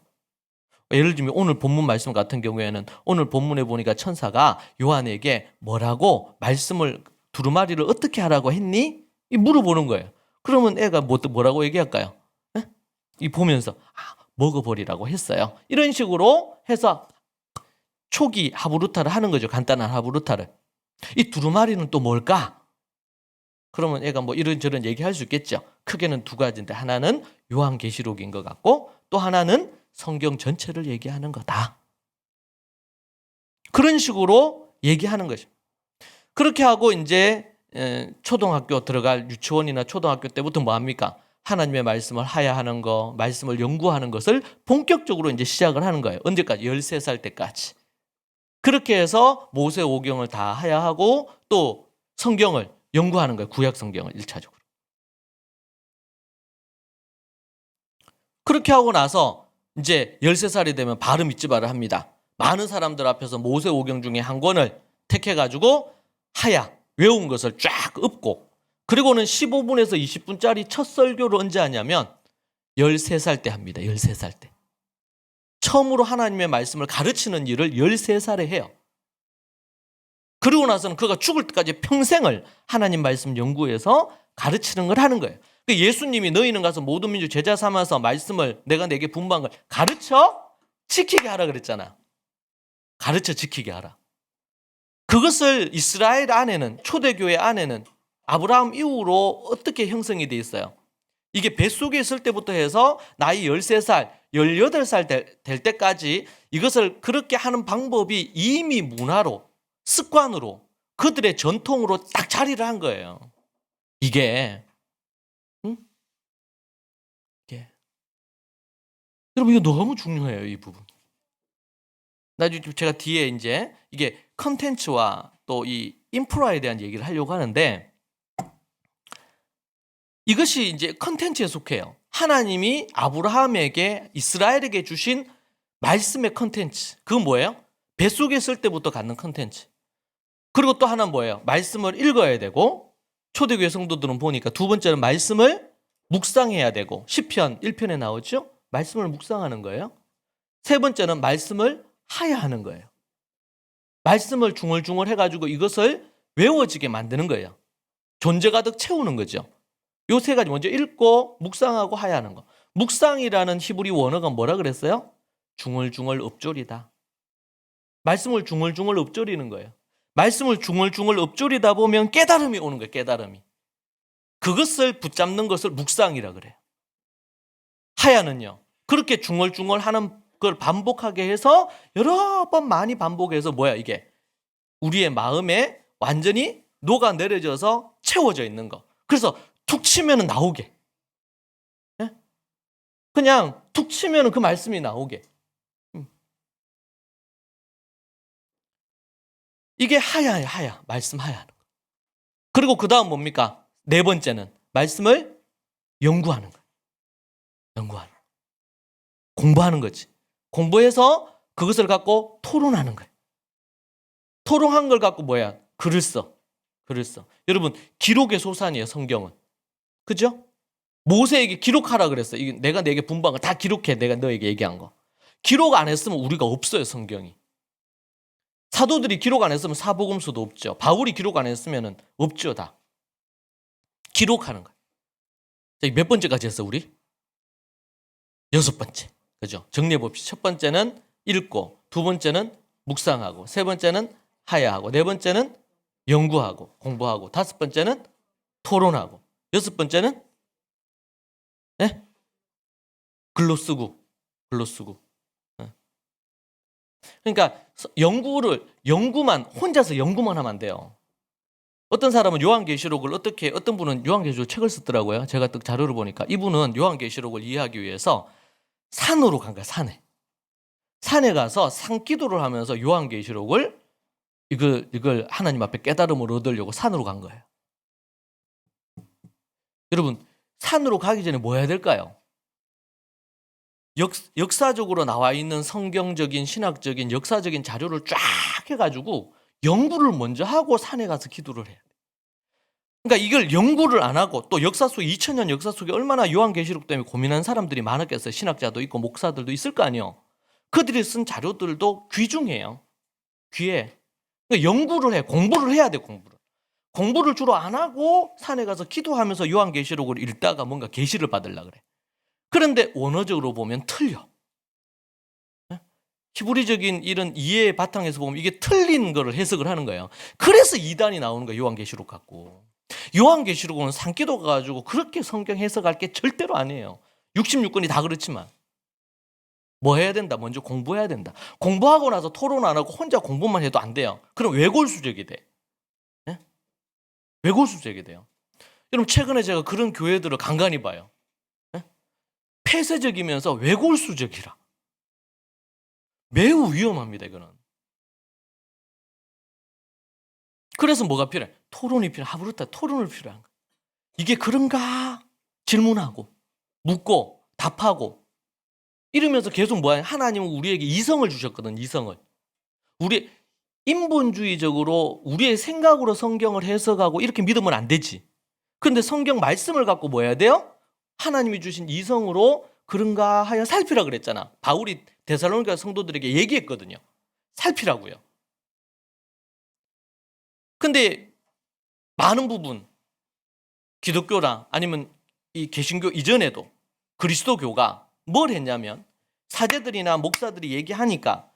예를 들면 오늘 본문 말씀 같은 경우에는 오늘 본문에 보니까 천사가 요한에게 뭐라고 말씀을 두루마리를 어떻게 하라고 했니? 물어보는 거예요. 그러면 애가 뭐라고 얘기할까요? 네? 이 보면서 먹어버리라고 했어요. 이런 식으로 해서 초기 하부루타를 하는 거죠. 간단한 하부루타를. 이 두루마리는 또 뭘까? 그러면 애가 뭐 이런저런 얘기할 수 있겠죠. 크게는 2가지인데 하나는 요한계시록인 것 같고 또 하나는 성경 전체를 얘기하는 거다. 그런 식으로 얘기하는 거죠. 그렇게 하고 이제 초등학교 들어갈 유치원이나 초등학교 때부터 뭐 합니까? 하나님의 말씀을 하야하는 거, 말씀을 연구하는 것을 본격적으로 이제 시작을 하는 거예요. 언제까지? 13살 때까지. 그렇게 해서 모세오경을 다 하야하고 또 성경을 연구하는 거예요. 구약 성경을 1차적으로. 그렇게 하고 나서 이제 13살이 되면 바로 밑지바를 합니다. 많은 사람들 앞에서 모세오경 중에 한 권을 택해가지고 하야, 외운 것을 쫙 읊고 그리고는 15분에서 20분짜리 첫 설교를 언제 하냐면 13살 때 합니다. 13살 때. 처음으로 하나님의 말씀을 가르치는 일을 13살에 해요. 그리고 나서는 그가 죽을 때까지 평생을 하나님 말씀 연구해서 가르치는 걸 하는 거예요. 예수님이 너희는 가서 모든 민족 제자 삼아서 말씀을 내가 내게 분부한 걸 가르쳐 지키게 하라 그랬잖아. 가르쳐 지키게 하라. 그것을 이스라엘 안에는 초대교회 안에는 아브라함 이후로 어떻게 형성이 돼 있어요? 이게 뱃속에 있을 때부터 해서 나이 13살, 18살 될 때까지 이것을 그렇게 하는 방법이 이미 문화로, 습관으로, 그들의 전통으로 딱 자리를 한 거예요. 이게 여러분 이거 너무 중요해요, 이 부분. 나중에 제가 뒤에 이제 이게 컨텐츠와 또 이 인프라에 대한 얘기를 하려고 하는데 이것이 이제 컨텐츠에 속해요. 하나님이 아브라함에게 이스라엘에게 주신 말씀의 컨텐츠. 그건 뭐예요? 뱃속에 있을 때부터 갖는 컨텐츠. 그리고 또 하나는 뭐예요? 말씀을 읽어야 되고 초대교회 성도들은 보니까 2번째는 말씀을 묵상해야 되고 시편 1편에 나오죠? 말씀을 묵상하는 거예요. 3번째는 말씀을 하야하는 거예요. 말씀을 중얼중얼 해가지고 이것을 외워지게 만드는 거예요. 존재 가득 채우는 거죠. 요 3가지 먼저 읽고 묵상하고 하야하는 거. 묵상이라는 히브리 원어가 뭐라 그랬어요? 중얼중얼 읊조리다. 말씀을 중얼중얼 읊조리는 거예요. 말씀을 중얼중얼 읊조리다 보면 깨달음이 오는 거예요. 깨달음이. 그것을 붙잡는 것을 묵상이라 그래요. 하야는요. 그렇게 중얼중얼 하는 걸 반복하게 해서 여러 번 많이 반복해서 뭐야 이게 우리의 마음에 완전히 녹아내려져서 채워져 있는 거. 그래서 툭 치면 나오게. 네? 그냥 툭 치면 그 말씀이 나오게. 이게 하야예요. 하야. 말씀 하야하는 거. 그리고 그 다음 뭡니까? 4번째는 말씀을 연구하는 거예요. 연구하는 거. 공부하는 거지. 공부해서 그것을 갖고 토론하는 거예요. 토론한 걸 갖고 뭐야? 글을 써. 글을 써. 여러분 기록의 소산이에요. 성경은. 그죠? 모세에게 기록하라 그랬어. 이게 내가 내게 분부한 거 다 기록해. 내가 너에게 얘기한 거. 기록 안 했으면 우리가 없어요, 성경이. 사도들이 기록 안 했으면 사복음서도 없죠. 바울이 기록 안 했으면 없죠, 다. 기록하는 거예요. 몇 번째까지 했어, 우리? 6번째. 그죠? 정리해 봅시다. 첫 번째는 읽고, 두 번째는 묵상하고, 세 번째는 하야하고, 네 번째는 연구하고, 공부하고, 다섯 번째는 토론하고, 여섯 번째는 네? 글로 쓰고. 네. 그러니까 혼자서 연구만 하면 안 돼요. 어떤 사람은 요한계시록을 어떤 분은 요한계시록 책을 쓰더라고요. 제가 또 자료를 보니까 이분은 요한계시록을 이해하기 위해서 산으로 간 거야, 산에 가서 산기도를 하면서 요한계시록을 이걸 하나님 앞에 깨달음을 얻으려고 산으로 간 거예요. 여러분, 산으로 가기 전에 뭐 해야 될까요? 역사적으로 나와 있는 성경적인 신학적인 역사적인 자료를 쫙 해가지고 연구를 먼저 하고 산에 가서 기도를 해야 돼. 그러니까 이걸 연구를 안 하고 또 역사 속 2000년 역사 속에 얼마나 요한계시록 때문에 고민한 사람들이 많았겠어요. 신학자도 있고 목사들도 있을 거 아니에요. 그들이 쓴 자료들도 귀중해요. 귀해. 그러니까 연구를 해. 공부를 해야 돼. 공부를 주로 안 하고 산에 가서 기도하면서 요한계시록을 읽다가 뭔가 계시를 받으려고 그래. 그런데 원어적으로 보면 틀려. 히브리적인 이런 이해의 바탕에서 보면 이게 틀린 거를 해석을 하는 거예요. 그래서 이단이 나오는 거예요. 요한계시록 갖고. 요한계시록은 산기도 가지고 그렇게 성경 해석할 게 절대로 아니에요. 66권이 다 그렇지만 뭐 해야 된다? 먼저 공부해야 된다. 공부하고 나서 토론 안 하고 혼자 공부만 해도 안 돼요. 그럼 왜골수적이 돼. 네? 왜골수적이 돼요. 여러분, 최근에 제가 그런 교회들을 간간히 봐요. 네? 폐쇄적이면서 왜골수적이라. 매우 위험합니다, 이거는. 그래서 뭐가 필요해? 토론이 필요해. 하브르타 토론을 필요한 거야. 이게 그런가? 질문하고 묻고 답하고 이러면서 계속 뭐야? 하나님은 우리에게 이성을 주셨거든. 이성을. 우리 인본주의적으로 우리의 생각으로 성경을 해석하고 이렇게 믿으면 안 되지. 그런데 성경 말씀을 갖고 뭐 해야 돼요? 하나님이 주신 이성으로 그런가 하여 살피라 그랬잖아. 바울이 데살로니가 성도들에게 얘기했거든요. 살피라고요. 근데 많은 부분 기독교랑 아니면 이 개신교 이전에도 그리스도교가 뭘 했냐면 사제들이나 목사들이 얘기하니까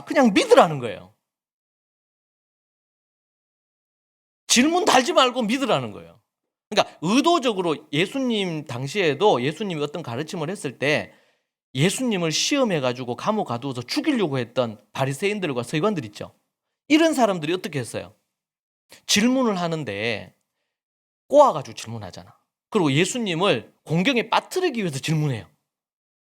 그냥 믿으라는 거예요. 질문 달지 말고 믿으라는 거예요. 그러니까 의도적으로 예수님 당시에도 예수님이 어떤 가르침을 했을 때 예수님을 시험해가지고 감옥 가두어서 죽이려고 했던 바리새인들과 서기관들 있죠. 이런 사람들이 어떻게 했어요? 질문을 하는데 꼬아가지고 질문하잖아. 그리고 예수님을 공경에 빠뜨리기 위해서 질문해요.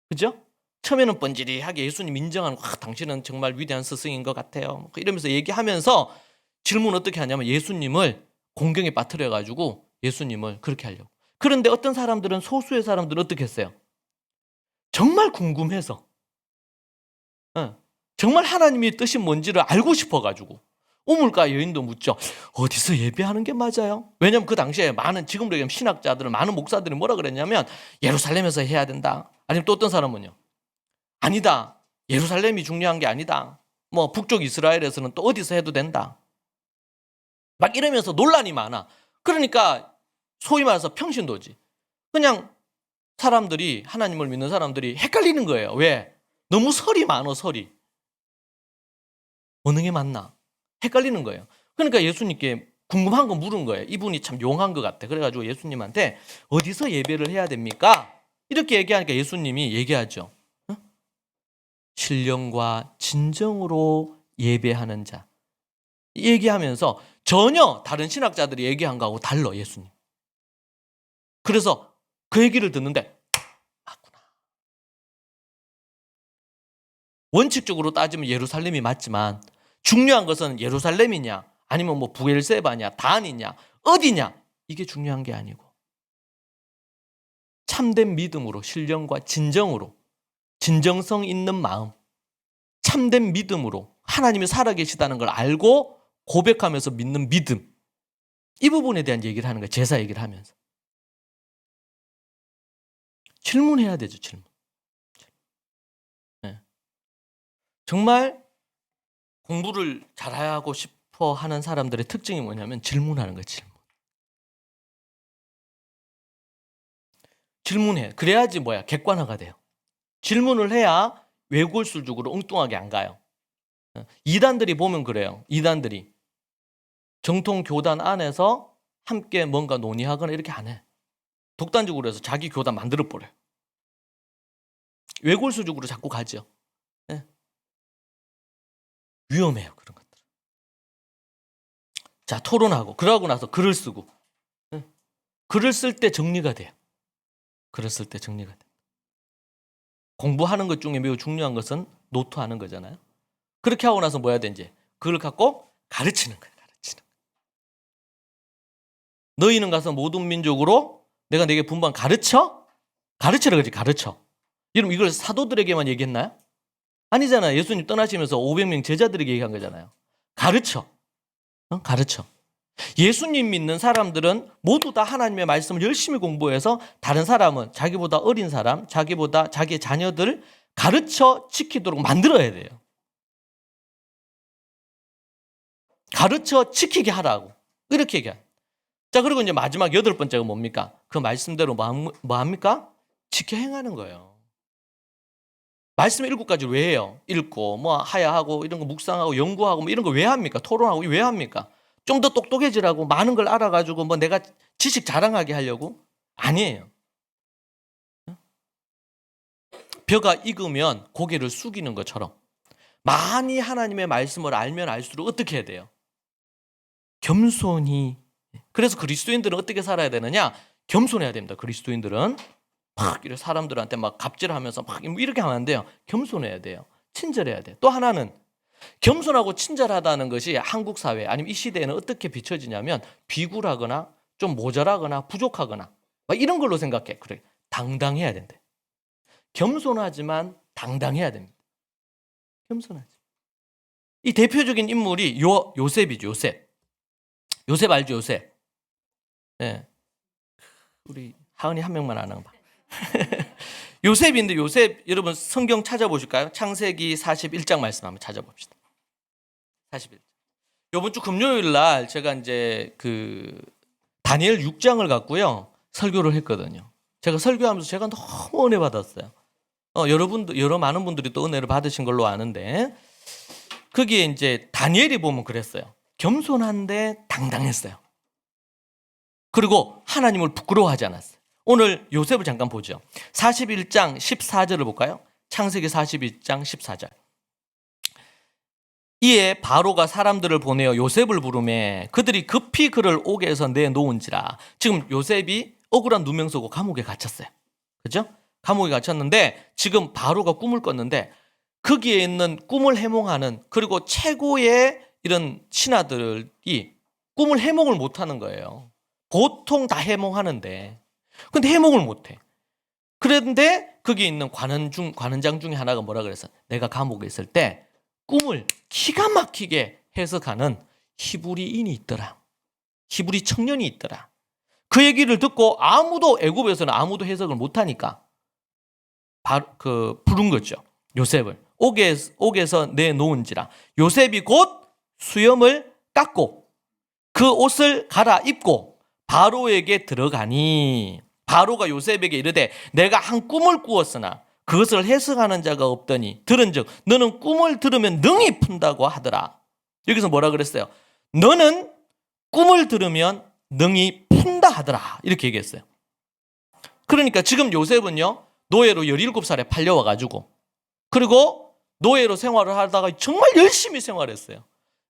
그죠? 처음에는 번지리하게 예수님 인정하는 당신은 정말 위대한 스승인 것 같아요. 이러면서 얘기하면서 질문 어떻게 하냐면 예수님을 공경에 빠뜨려가지고 예수님을 그렇게 하려고. 그런데 어떤 사람들은 소수의 사람들은 어떻게 했어요? 정말 궁금해서 정말 하나님의 뜻이 뭔지를 알고 싶어가지고 우물가 여인도 묻죠. 어디서 예배하는 게 맞아요? 왜냐하면 그 당시에 지금으로 얘기하면 신학자들은 많은 목사들이 뭐라 그랬냐면 예루살렘에서 해야 된다. 아니면 또 어떤 사람은요. 아니다. 예루살렘이 중요한 게 아니다. 뭐 북쪽 이스라엘에서는 또 어디서 해도 된다. 막 이러면서 논란이 많아. 그러니까 소위 말해서 평신도지. 그냥 사람들이 하나님을 믿는 사람들이 헷갈리는 거예요. 왜? 너무 설이 많어, 설이. 어느 게 맞나? 헷갈리는 거예요. 그러니까 예수님께 궁금한 거 물은 거예요. 이분이 참 용한 것 같아. 그래가지고 예수님한테 어디서 예배를 해야 됩니까? 이렇게 얘기하니까 예수님이 얘기하죠. 신령과 진정으로 예배하는 자. 얘기하면서 전혀 다른 신학자들이 얘기한 거하고 달라, 예수님. 그래서 그 얘기를 듣는데 맞구나. 원칙적으로 따지면 예루살렘이 맞지만 중요한 것은 예루살렘이냐 아니면 뭐 부엘세바냐 단이냐 어디냐 이게 중요한 게 아니고 참된 믿음으로 신령과 진정으로 진정성 있는 마음 참된 믿음으로 하나님이 살아계시다는 걸 알고 고백하면서 믿는 믿음 이 부분에 대한 얘기를 하는 거예요. 제사 얘기를 하면서. 질문해야 되죠, 질문. 네. 정말 공부를 잘하고 싶어 하는 사람들의 특징이 뭐냐면 질문하는 거예요, 질문. 질문해. 그래야지 객관화가 돼요. 질문을 해야 외골수적으로 엉뚱하게 안 가요. 이단들이 보면 그래요. 이단들이 정통 교단 안에서 함께 뭔가 논의하거나 이렇게 안 해. 독단적으로 해서 자기 교단 만들어 버려요. 외골수적으로 자꾸 가죠. 네. 위험해요, 그런 것들. 자, 토론하고 그러고 나서 글을 쓰고. 네. 글을 쓸 때 정리가 돼요. 글을 쓸 때 정리가 돼요. 공부하는 것 중에 매우 중요한 것은 노트하는 거잖아요. 그렇게 하고 나서 뭐 해야 되는지 그걸 갖고 가르치는 거예요. 가르치는. 너희는 가서 모든 민족으로 내가 네게 분반 가르쳐? 가르치라 그러지, 가르쳐. 여러분 이걸 사도들에게만 얘기했나요? 아니잖아요. 예수님 떠나시면서 500명 제자들에게 얘기한 거잖아요. 가르쳐. 가르쳐. 예수님 믿는 사람들은 모두 다 하나님의 말씀을 열심히 공부해서 다른 사람은 자기보다 어린 사람, 자기보다 자기의 자녀들 가르쳐 지키도록 만들어야 돼요. 가르쳐 지키게 하라고. 이렇게 얘기해요. 자, 그리고 이제 마지막 8번째가 뭡니까? 그 말씀대로 뭐 합니까? 지켜 행하는 거예요. 말씀 7가지 왜 해요? 읽고 뭐 하야하고 이런 거 묵상하고 연구하고 뭐 이런 거 왜 합니까? 토론하고 왜 합니까? 좀 더 똑똑해지라고 많은 걸 알아가지고 뭐 내가 지식 자랑하게 하려고? 아니에요. 벼가 익으면 고개를 숙이는 것처럼 많이 하나님의 말씀을 알면 알수록 어떻게 해야 돼요? 겸손히. 그래서 그리스도인들은 어떻게 살아야 되느냐? 겸손해야 됩니다. 그리스도인들은 막 이렇게 사람들한테 막 갑질하면서 막 이렇게 하면 안 돼요. 겸손해야 돼요. 친절해야 돼요. 또 하나는 겸손하고 친절하다는 것이 한국 사회 아니면 이 시대에는 어떻게 비춰지냐면 비굴하거나 좀 모자라거나 부족하거나 막 이런 걸로 생각해. 그래, 당당해야 된대. 겸손하지만 당당해야 됩니다. 겸손하지. 이 대표적인 인물이 요셉이죠. 요셉 알죠? 요셉. 네. 우리 하은이 한 명만 아는 거 봐. 요셉인데 요셉 여러분 성경 찾아보실까요? 창세기 41장 말씀 한번 찾아봅시다. 41장. 이번 주 금요일 날 제가 이제 그 다니엘 6장을 갖고요 설교를 했거든요. 제가 설교하면서 제가 너무 은혜 받았어요. 여러 많은 분들이 또 은혜를 받으신 걸로 아는데 거기에 이제 다니엘이 보면 그랬어요. 겸손한데 당당했어요. 그리고 하나님을 부끄러워하지 않았어요. 오늘 요셉을 잠깐 보죠. 41장 14절을 볼까요? 창세기 41장 14절. 이에 바로가 사람들을 보내어 요셉을 부르매 그들이 급히 그를 옥에서 내놓은지라. 지금 요셉이 억울한 누명 쓰고 감옥에 갇혔어요. 그죠? 감옥에 갇혔는데 지금 바로가 꿈을 꿨는데 거기에 있는 꿈을 해몽하는 그리고 최고의 이런 신하들이 꿈을 해몽을 못하는 거예요. 보통 다 해몽하는데 근데 해몽을 못해. 그런데 거기 있는 관원장 중에 하나가 뭐라 그랬어? 내가 감옥에 있을 때 꿈을 기가 막히게 해석하는 히브리인이 있더라. 히브리 청년이 있더라. 그 얘기를 듣고 애굽에서는 아무도 해석을 못하니까 부른 거죠. 요셉을 옥에서 내놓은지라. 요셉이 곧 수염을 깎고 그 옷을 갈아입고 바로에게 들어가니 바로가 요셉에게 이르되 내가 한 꿈을 꾸었으나 그것을 해석하는 자가 없더니 들은즉 너는 꿈을 들으면 능히 푼다고 하더라. 여기서 뭐라 그랬어요? 너는 꿈을 들으면 능히 푼다 하더라. 이렇게 얘기했어요. 그러니까 지금 요셉은요 노예로 17살에 팔려와가지고 그리고 노예로 생활을 하다가 정말 열심히 생활했어요.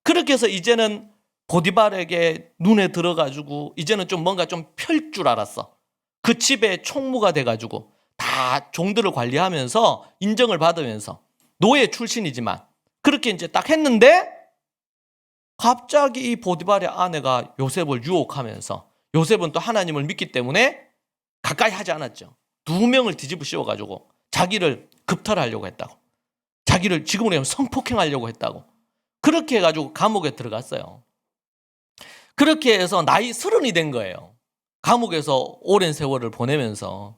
그렇게 해서 이제는 보디발에게 눈에 들어가지고 이제는 좀 뭔가 좀 펼 줄 알았어. 그 집에 총무가 돼가지고 다 종들을 관리하면서 인정을 받으면서 노예 출신이지만 그렇게 이제 딱 했는데 갑자기 이 보디발의 아내가 요셉을 유혹하면서 요셉은 또 하나님을 믿기 때문에 가까이 하지 않았죠. 2명을 뒤집어 씌워가지고 자기를 급탈하려고 했다고. 자기를 지금으로 하면 성폭행하려고 했다고. 그렇게 해가지고 감옥에 들어갔어요. 그렇게 해서 나이 30이 된 거예요. 감옥에서 오랜 세월을 보내면서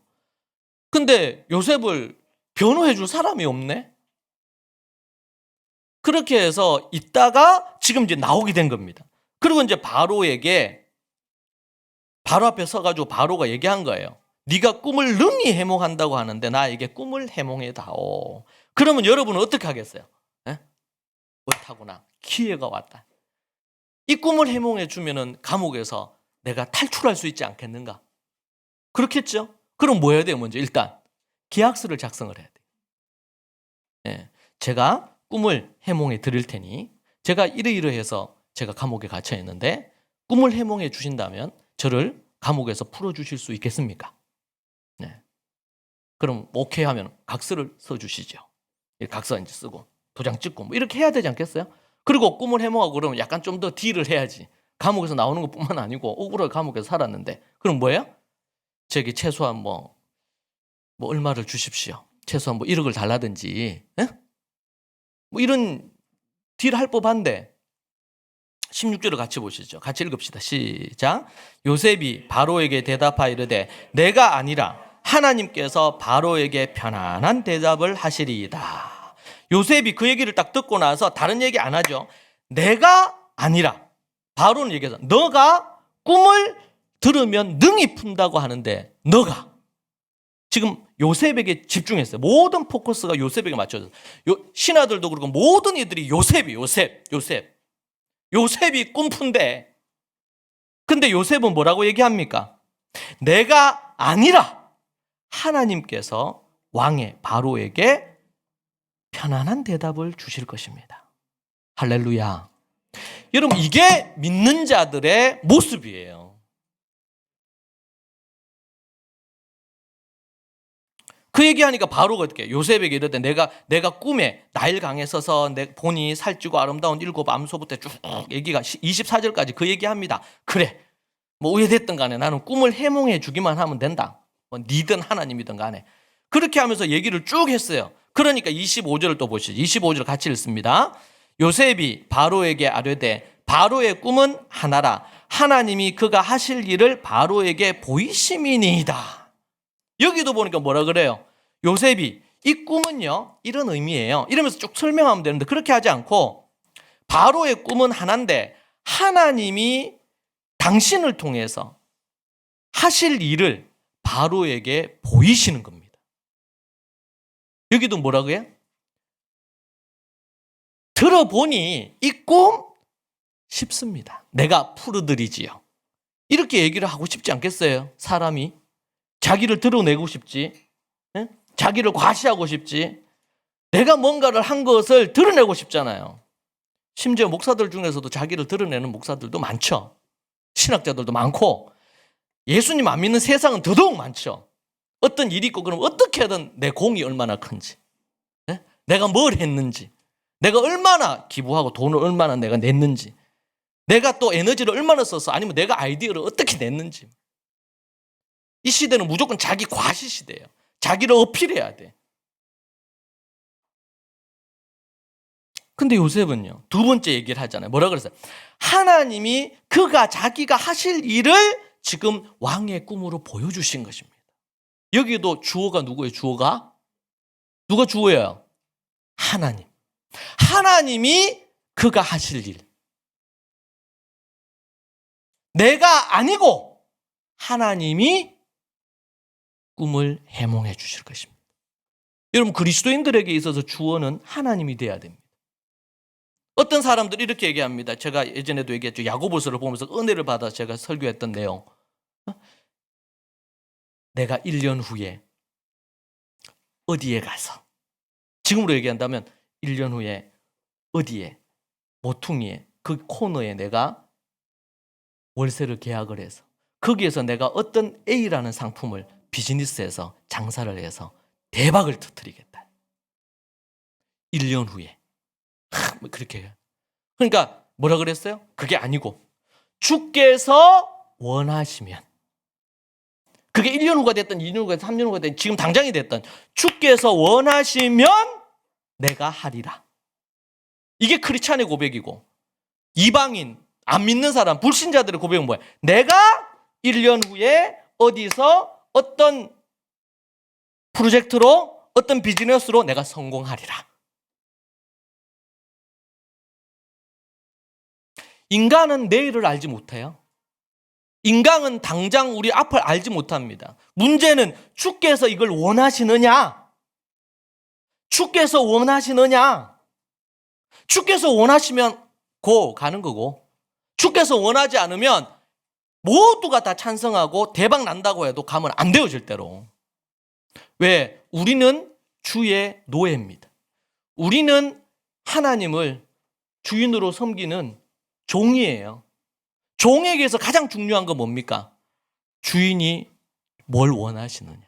근데 요셉을 변호해 줄 사람이 없네. 그렇게 해서 있다가 지금 이제 나오게 된 겁니다. 그리고 이제 바로 앞에 서가지고 바로가 얘기한 거예요. 네가 꿈을 능히 해몽한다고 하는데 나에게 꿈을 해몽해 다오. 그러면 여러분은 어떻게 하겠어요? 에? 옳다구나. 기회가 왔다. 이 꿈을 해몽해 주면은 감옥에서 내가 탈출할 수 있지 않겠는가? 그렇겠죠? 그럼 뭐 해야 돼요? 먼저 일단 계약서를 작성을 해야 돼요. 예, 제가 꿈을 해몽해 드릴 테니 제가 이러이러해서 제가 감옥에 갇혀 있는데 꿈을 해몽해 주신다면 저를 감옥에서 풀어주실 수 있겠습니까? 네. 그럼 오케이 하면 각서를 써주시죠. 각서 이제 쓰고 도장 찍고 뭐 이렇게 해야 되지 않겠어요? 그리고 꿈을 해몽하고 그러면 약간 좀 더 딜을 해야지. 감옥에서 나오는 것뿐만 아니고 억울하게 감옥에서 살았는데 그럼 뭐예요? 저기 최소한 뭐 얼마를 주십시오. 최소한 뭐 1억을 달라든지, 에? 뭐 이런 딜 할 법한데 16절을 같이 보시죠. 같이 읽읍시다. 시작. 요셉이 바로에게 대답하여 이르되 내가 아니라 하나님께서 바로에게 편안한 대답을 하시리이다. 요셉이 그 얘기를 딱 듣고 나서 다른 얘기 안 하죠. 내가 아니라 바로는 얘기해서 너가 꿈을 들으면 능히 푼다고 하는데 너가 지금 요셉에게 집중했어요. 모든 포커스가 요셉에게 맞춰졌어요. 신하들도 그렇고 모든 이들이 요셉이 꿈푼대. 근데 요셉은 뭐라고 얘기합니까? 내가 아니라 하나님께서 왕의 바로에게 편안한 대답을 주실 것입니다. 할렐루야. 여러분 이게 믿는 자들의 모습이에요. 그 얘기하니까 바로가 어떻게 요셉에게 이르되 내가 꿈에 나일강에 서서 보니 살찌고 아름다운 7 암소부터 쭉 얘기가 24절까지 그 얘기합니다. 그래 뭐 우회됐든 간에 나는 꿈을 해몽해 주기만 하면 된다. 뭐 니든 하나님이든 간에 그렇게 하면서 얘기를 쭉 했어요. 그러니까 25절을 또 보시죠. 25절 같이 읽습니다. 요셉이 바로에게 아뢰되 바로의 꿈은 하나라. 하나님이 그가 하실 일을 바로에게 보이심이니이다. 여기도 보니까 뭐라 그래요? 요셉이 이 꿈은요 이런 의미예요. 이러면서 쭉 설명하면 되는데 그렇게 하지 않고 바로의 꿈은 하나인데 하나님이 당신을 통해서 하실 일을 바로에게 보이시는 겁니다. 여기도 뭐라고 해요? 들어보니 이 꿈 쉽습니다. 내가 풀어드리지요. 이렇게 얘기를 하고 싶지 않겠어요? 사람이 자기를 드러내고 싶지, 에? 자기를 과시하고 싶지, 내가 뭔가를 한 것을 드러내고 싶잖아요. 심지어 목사들 중에서도 자기를 드러내는 목사들도 많죠. 신학자들도 많고 예수님 안 믿는 세상은 더더욱 많죠. 어떤 일이 있고 그럼 어떻게든 내 공이 얼마나 큰지, 에? 내가 뭘 했는지, 내가 얼마나 기부하고 돈을 얼마나 내가 냈는지, 내가 또 에너지를 얼마나 써서 아니면 내가 아이디어를 어떻게 냈는지. 이 시대는 무조건 자기 과시 시대예요. 자기를 어필해야 돼. 근데 요셉은요, 두 번째 얘기를 하잖아요. 뭐라 그랬어요? 하나님이 그가 자기가 하실 일을 지금 왕의 꿈으로 보여주신 것입니다. 여기도 주어가 누구예요? 주어가? 누가 주어예요? 하나님. 하나님이 그가 하실 일. 내가 아니고 하나님이 꿈을 해몽해 주실 것입니다. 여러분 그리스도인들에게 있어서 주어는 하나님이 돼야 됩니다. 어떤 사람들이 이렇게 얘기합니다. 제가 예전에도 얘기했죠. 야고보서를 보면서 은혜를 받아 제가 설교했던 내용. 내가 1년 후에 어디에 가서 지금으로 얘기한다면 1년 후에 어디에 모퉁이에 그 코너에 내가 월세를 계약을 해서 거기에서 내가 어떤 A라는 상품을 비즈니스에서 장사를 해서 대박을 터뜨리겠다. 1년 후에. 그렇게 해요. 그러니까 뭐라 그랬어요? 그게 아니고 주께서 원하시면 그게 1년 후가 됐든 2년 후가 됐든 3년 후가 됐든 지금 당장이 됐든 주께서 원하시면 내가 하리라. 이게 크리스찬의 고백이고 이방인, 안 믿는 사람, 불신자들의 고백은 뭐야? 내가 1년 후에 어디서 어떤 프로젝트로 어떤 비즈니스로 내가 성공하리라. 인간은 내일을 알지 못해요. 인간은 당장 우리 앞을 알지 못합니다. 문제는 주께서 이걸 원하시느냐? 주께서 원하시느냐? 주께서 원하시면 고 가는 거고, 주께서 원하지 않으면 모두가 다 찬성하고 대박 난다고 해도 가면 안 돼요, 절대로. 왜? 우리는 주의 노예입니다. 우리는 하나님을 주인으로 섬기는 종이에요. 종에게서 가장 중요한 건 뭡니까? 주인이 뭘 원하시느냐.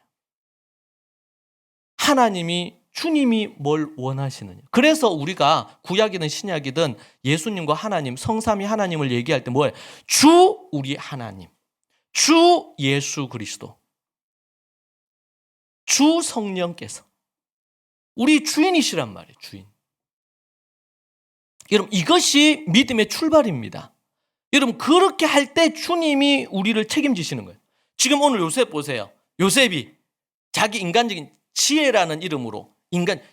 주님이 뭘 원하시느냐. 그래서 우리가 구약이든 신약이든 예수님과 하나님, 성삼위 하나님을 얘기할 때 뭐예요? 주 우리 하나님, 주 예수 그리스도, 주 성령께서 우리 주인이시란 말이에요. 주인. 여러분, 이것이 믿음의 출발입니다. 여러분, 그렇게 할 때 주님이 우리를 책임지시는 거예요. 지금 오늘 요셉 보세요. 요셉이 자기 인간적인 지혜라는 이름으로,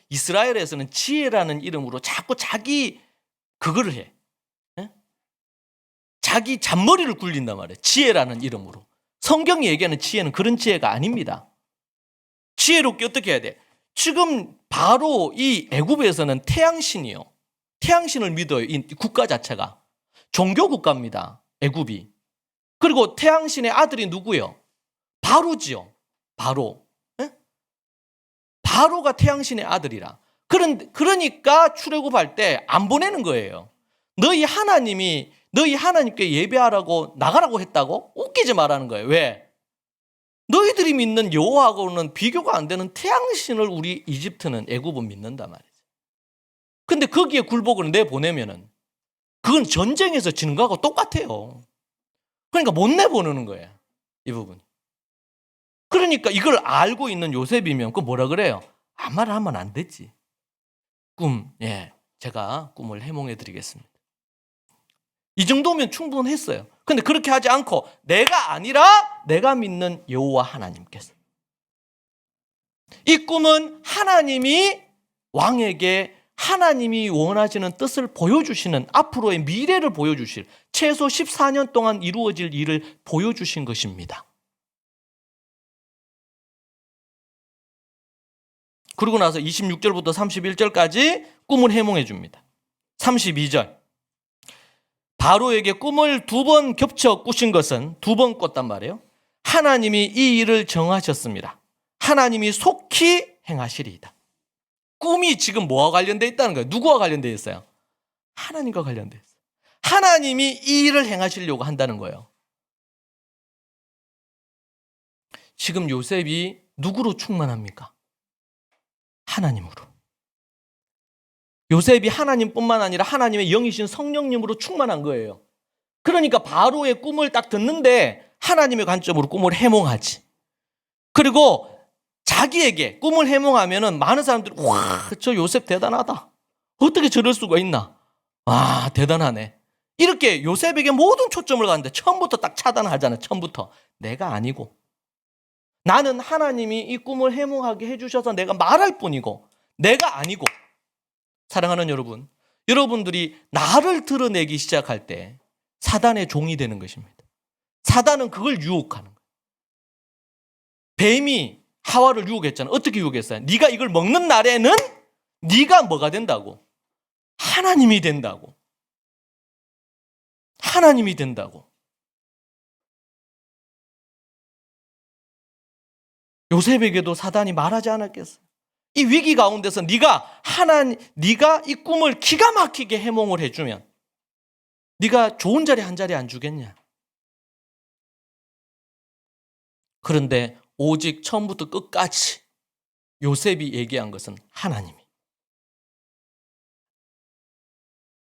이스라엘에서는 지혜라는 이름으로 자꾸 자기 그거를 해. 예? 자기 잔머리를 굴린단 말이에요. 지혜라는 이름으로. 성경이 얘기하는 지혜는 그런 지혜가 아닙니다. 지혜롭게 어떻게 해야 돼? 지금 바로 이 애굽에서는 태양신이요. 태양신을 믿어요. 이 국가 자체가. 종교 국가입니다. 애굽이. 그리고 태양신의 아들이 누구예요? 바로지요. 바로. 예? 바로가 태양신의 아들이라. 그러니까 출애굽할 때 안 보내는 거예요. 너희 하나님께 예배하라고 나가라고 했다고? 웃기지 말라는 거예요. 왜? 너희들이 믿는 여호와하고는 비교가 안 되는 태양신을 우리 이집트는, 애굽은 믿는단 말이죠. 근데 거기에 굴복을 내보내면은 그건 전쟁에서 지는 거하고 똑같아요. 그러니까 못 내보내는 거예요. 이 부분. 그러니까 이걸 알고 있는 요셉이면 그 뭐라 그래요? 아무 말 하면 안 되지. 제가 꿈을 해몽해 드리겠습니다. 이 정도면 충분했어요. 근데 그렇게 하지 않고 내가 아니라 내가 믿는 여호와 하나님께서. 이 꿈은 하나님이 왕에게 하나님이 원하시는 뜻을 보여주시는, 앞으로의 미래를 보여주실, 최소 14년 동안 이루어질 일을 보여주신 것입니다. 그러고 나서 26절부터 31절까지 꿈을 해몽해 줍니다. 32절. 바로에게 꿈을 2번 겹쳐 꾸신 것은 2번 꿨단 말이에요. 하나님이 이 일을 정하셨습니다. 하나님이 속히 행하시리이다. 꿈이 지금 뭐와 관련되어 있다는 거예요? 누구와 관련되어 있어요? 하나님과 관련되어 있어요. 하나님이 이 일을 행하시려고 한다는 거예요. 지금 요셉이 누구로 충만합니까? 하나님으로. 요셉이 하나님뿐만 아니라 하나님의 영이신 성령님으로 충만한 거예요. 그러니까 바로의 꿈을 딱 듣는데 하나님의 관점으로 꿈을 해몽하지. 그리고 자기에게 꿈을 해몽하면은 많은 사람들이 와, 저 요셉 대단하다. 어떻게 저럴 수가 있나? 와, 대단하네. 이렇게 요셉에게 모든 초점을 가는데 처음부터 딱 차단하잖아요. 처음부터. 내가 아니고. 나는 하나님이 이 꿈을 해몽하게 해주셔서 내가 말할 뿐이고 내가 아니고. 사랑하는 여러분, 여러분들이 나를 드러내기 시작할 때 사단의 종이 되는 것입니다. 사단은 그걸 유혹하는 거예요. 뱀이 하와를 유혹했잖아요. 어떻게 유혹했어요? 네가 이걸 먹는 날에는 네가 뭐가 된다고? 하나님이 된다고. 하나님이 된다고. 요셉에게도 사단이 말하지 않았겠어요? 이 위기 가운데서 네가 이 꿈을 기가 막히게 해몽을 해주면 네가 좋은 자리 한 자리 안 주겠냐? 그런데 오직 처음부터 끝까지 요셉이 얘기한 것은 하나님이.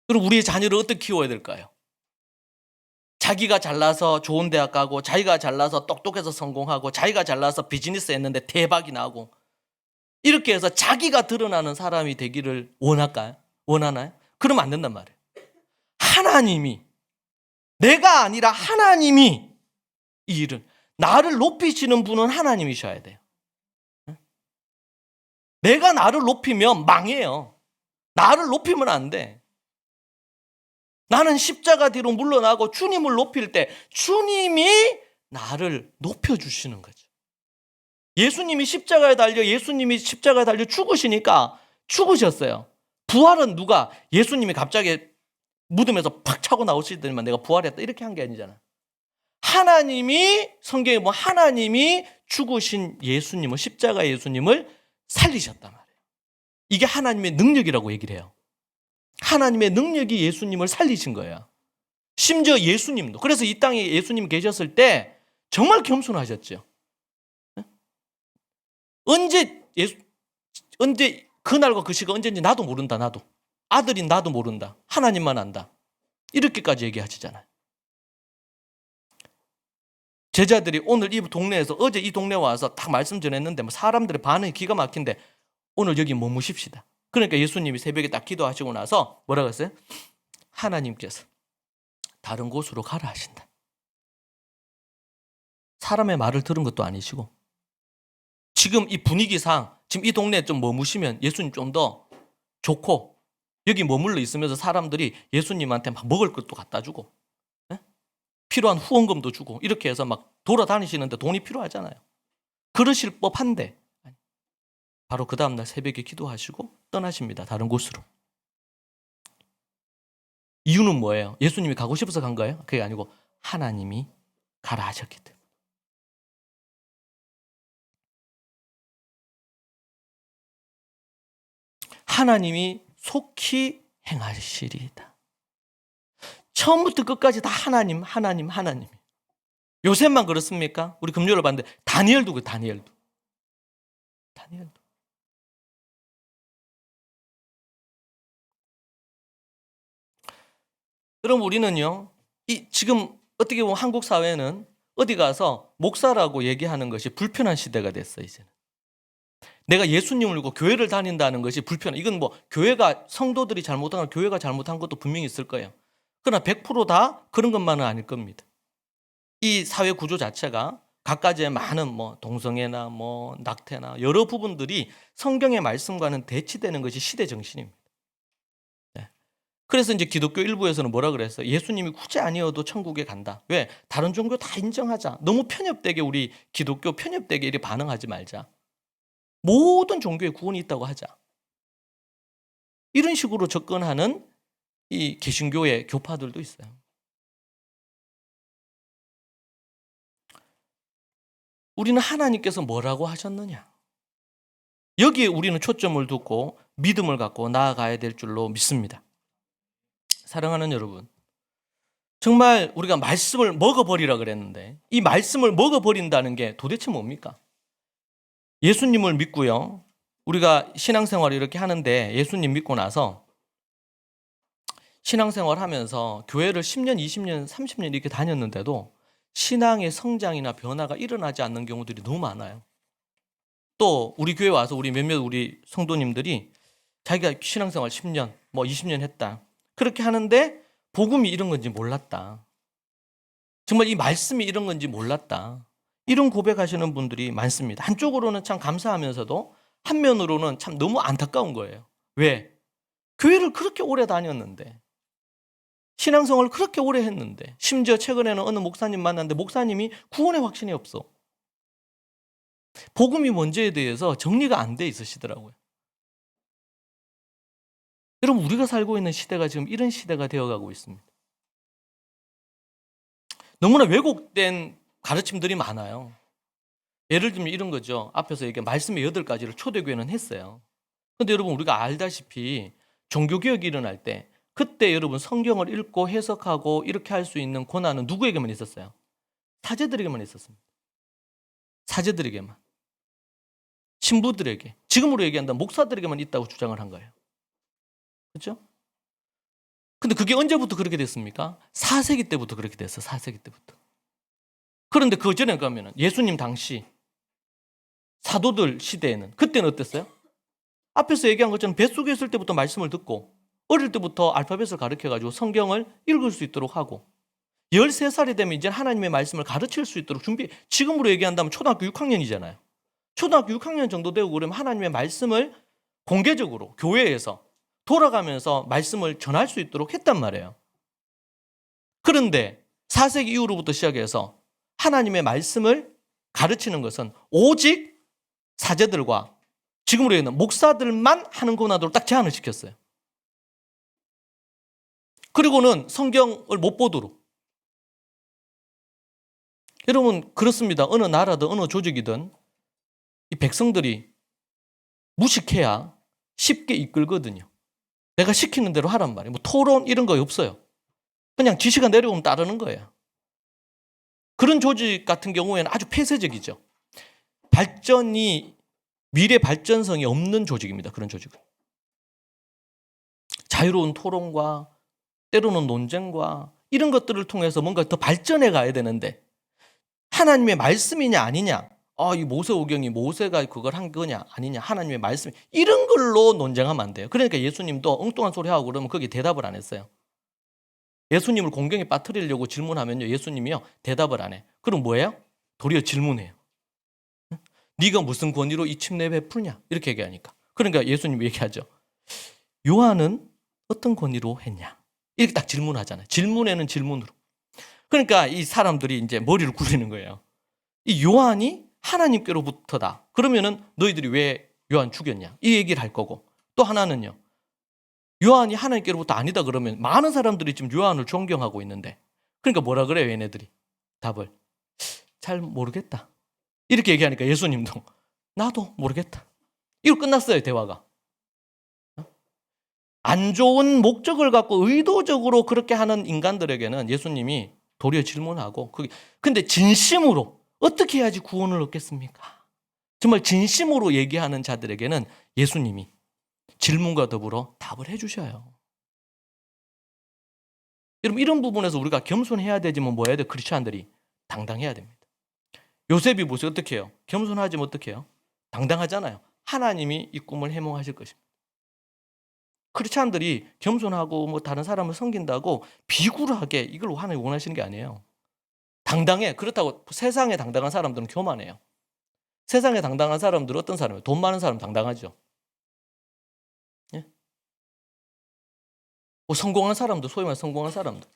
그럼 우리의 자녀를 어떻게 키워야 될까요? 자기가 잘나서 좋은 대학 가고, 자기가 잘나서 똑똑해서 성공하고, 자기가 잘나서 비즈니스 했는데 대박이 나고, 이렇게 해서 자기가 드러나는 사람이 되기를 원할까요? 원하나요? 그러면 안 된단 말이에요. 하나님이, 내가 아니라 하나님이 이 일을, 나를 높이시는 분은 하나님이셔야 돼요. 내가 나를 높이면 망해요. 나를 높이면 안 돼. 나는 십자가 뒤로 물러나고 주님을 높일 때 주님이 나를 높여주시는 거죠. 예수님이 십자가에 달려 죽으시니까 죽으셨어요. 부활은 누가? 예수님이 갑자기 무덤에서 팍 차고 나오시더니만 내가 부활했다 이렇게 한 게 아니잖아. 하나님이, 성경에 보면 하나님이 죽으신 예수님을, 십자가 예수님을 살리셨단 말이에요. 이게 하나님의 능력이라고 얘기를 해요. 하나님의 능력이 예수님을 살리신 거예요. 심지어 예수님도. 그래서 이 땅에 예수님 계셨을 때 정말 겸손하셨죠. 언제 그날과 그 시가 언제인지 나도 모른다. 나도. 아들인 나도 모른다. 하나님만 안다. 이렇게까지 얘기하시잖아요. 제자들이 오늘 이 동네에서 어제 이 동네 와서 딱 말씀 전했는데 뭐 사람들의 반응이 기가 막힌데 오늘 여기 머무십시다. 그러니까 예수님이 새벽에 딱 기도하시고 나서 뭐라고 했어요? 하나님께서 다른 곳으로 가라 하신다. 사람의 말을 들은 것도 아니시고 지금 이 분위기상 지금 이 동네에 좀 머무시면 예수님 좀 더 좋고 여기 머물러 있으면서 사람들이 예수님한테 막 먹을 것도 갖다 주고 필요한 후원금도 주고 이렇게 해서 막 돌아다니시는데 돈이 필요하잖아요. 그러실 법한데 바로 그 다음날 새벽에 기도하시고 떠나십니다. 다른 곳으로. 이유는 뭐예요? 예수님이 가고 싶어서 간 거예요? 그게 아니고 하나님이 가라 하셨기 때문에. 하나님이 속히 행하시리이다. 처음부터 끝까지 다 하나님. 요셉만 그렇습니까? 우리 금요일에 봤는데 다니엘도 그래요. 다니엘도. 그럼 우리는요, 지금 어떻게 보면 한국 사회는 어디 가서 목사라고 얘기하는 것이 불편한 시대가 됐어요, 이제는. 내가 예수님을 믿고 교회를 다닌다는 것이 불편해. 이건 뭐 교회가 성도들이 잘못한 건 교회가 잘못한 것도 분명히 있을 거예요. 그러나 100%다 그런 것만은 아닐 겁니다. 이 사회 구조 자체가 갖가지의 많은 뭐 동성애나 뭐 낙태나 여러 부분들이 성경의 말씀과는 대치되는 것이 시대 정신입니다. 네. 그래서 이제 기독교 일부에서는 뭐라 그랬어요? 예수님이 굳이 아니어도 천국에 간다. 왜? 다른 종교 다 인정하자. 너무 편협되게 우리 기독교 편협되게 이렇게 반응하지 말자. 모든 종교에 구원이 있다고 하자. 이런 식으로 접근하는 이 개신교의 교파들도 있어요. 우리는 하나님께서 뭐라고 하셨느냐? 여기에 우리는 초점을 두고 믿음을 갖고 나아가야 될 줄로 믿습니다. 사랑하는 여러분, 정말 우리가 말씀을 먹어버리라 그랬는데 이 말씀을 먹어버린다는 게 도대체 뭡니까? 예수님을 믿고요. 우리가 신앙생활을 이렇게 하는데 예수님 믿고 나서 신앙생활 하면서 교회를 10년, 20년, 30년 이렇게 다녔는데도 신앙의 성장이나 변화가 일어나지 않는 경우들이 너무 많아요. 또 우리 교회 와서 우리 몇몇 우리 성도님들이 자기가 신앙생활 10년, 뭐 20년 했다. 그렇게 하는데 복음이 이런 건지 몰랐다. 정말 이 말씀이 이런 건지 몰랐다. 이런 고백하시는 분들이 많습니다. 한쪽으로는 참 감사하면서도 한면으로는 참 너무 안타까운 거예요. 왜? 교회를 그렇게 오래 다녔는데 신앙생활을 그렇게 오래 했는데 심지어 최근에는 어느 목사님 만났는데 목사님이 구원의 확신이 없어. 복음이 뭔지에 대해서 정리가 안 돼 있으시더라고요. 여러분, 우리가 살고 있는 시대가 지금 이런 시대가 되어가고 있습니다. 너무나 왜곡된 가르침들이 많아요. 예를 들면 이런 거죠. 앞에서 얘기한 말씀의 8가지를 초대교회는 했어요. 그런데 여러분, 우리가 알다시피 종교개혁이 일어날 때 그때 여러분 성경을 읽고 해석하고 이렇게 할 수 있는 권한은 누구에게만 있었어요? 사제들에게만 있었습니다. 사제들에게만. 신부들에게. 지금으로 얘기한다면 목사들에게만 있다고 주장을 한 거예요. 그렇죠? 근데 그게 언제부터 그렇게 됐습니까? 4세기 때부터 그렇게 됐어요. 4세기 때부터. 그런데 그 전에 가면은 예수님 당시 사도들 시대에는 그때는 어땠어요? 앞에서 얘기한 것처럼 뱃속에 있을 때부터 말씀을 듣고 어릴 때부터 알파벳을 가르쳐가지고 성경을 읽을 수 있도록 하고 13살이 되면 이제 하나님의 말씀을 가르칠 수 있도록 지금으로 얘기한다면 초등학교 6학년이잖아요. 초등학교 6학년 정도 되고 그러면 하나님의 말씀을 공개적으로 교회에서 돌아가면서 말씀을 전할 수 있도록 했단 말이에요. 그런데 4세기 이후로부터 시작해서 하나님의 말씀을 가르치는 것은 오직 사제들과 지금으로 얘기하는 목사들만 하는 권한으로 딱 제한을 시켰어요. 그리고는 성경을 못 보도록. 여러분 그렇습니다. 어느 나라든 어느 조직이든 이 백성들이 무식해야 쉽게 이끌거든요. 내가 시키는 대로 하란 말이에요. 뭐 토론 이런 거 없어요. 그냥 지시가 내려오면 따르는 거예요. 그런 조직 같은 경우에는 아주 폐쇄적이죠. 미래 발전성이 없는 조직입니다. 그런 조직은. 자유로운 토론과 때로는 논쟁과 이런 것들을 통해서 뭔가 더 발전해 가야 되는데 하나님의 말씀이냐 아니냐, 이 모세오경이 모세가 그걸 한 거냐 아니냐, 하나님의 말씀 이런 걸로 논쟁하면 안 돼요. 그러니까 예수님도 엉뚱한 소리 하고 그러면 거기에 대답을 안 했어요. 예수님을 공경에 빠뜨리려고 질문하면요, 예수님이요 대답을 안 해. 그럼 뭐예요? 도리어 질문해요. 네가 무슨 권위로 이 침례 베푸냐 이렇게 얘기하니까. 그러니까 예수님이 얘기하죠. 요한은 어떤 권위로 했냐 이렇게 딱 질문하잖아요. 질문에는 질문으로. 그러니까 이 사람들이 이제 머리를 굴리는 거예요. 이 요한이 하나님께로부터다. 그러면은 너희들이 왜 요한 죽였냐 이 얘기를 할 거고, 또 하나는요, 요한이 하나님께로부터 아니다 그러면 많은 사람들이 지금 요한을 존경하고 있는데, 그러니까 뭐라 그래요 얘네들이? 답을 잘 모르겠다 이렇게 얘기하니까 예수님도 나도 모르겠다. 이거 끝났어요 대화가. 안 좋은 목적을 갖고 의도적으로 그렇게 하는 인간들에게는 예수님이 도리어 질문하고, 근데 진심으로 어떻게 해야지 구원을 얻겠습니까? 정말 진심으로 얘기하는 자들에게는 예수님이 질문과 더불어 답을 해주셔요. 여러분 이런 부분에서 우리가 겸손해야 되지만 뭐 해야 돼? 크리스찬들이 당당해야 됩니다. 요셉이 보세요. 어떻게 해요? 겸손하지면 어떻게 해요? 당당하잖아요. 하나님이 이 꿈을 해몽하실 것입니다. 크리스찬들이 겸손하고 뭐 다른 사람을 섬긴다고 비굴하게 이걸 하나님이 원하시는 게 아니에요. 당당해. 그렇다고 세상에 당당한 사람들은 교만해요. 세상에 당당한 사람들은 어떤 사람이에요? 돈 많은 사람 당당하죠. 예? 뭐 성공한 사람들, 소위 말해 성공한 사람들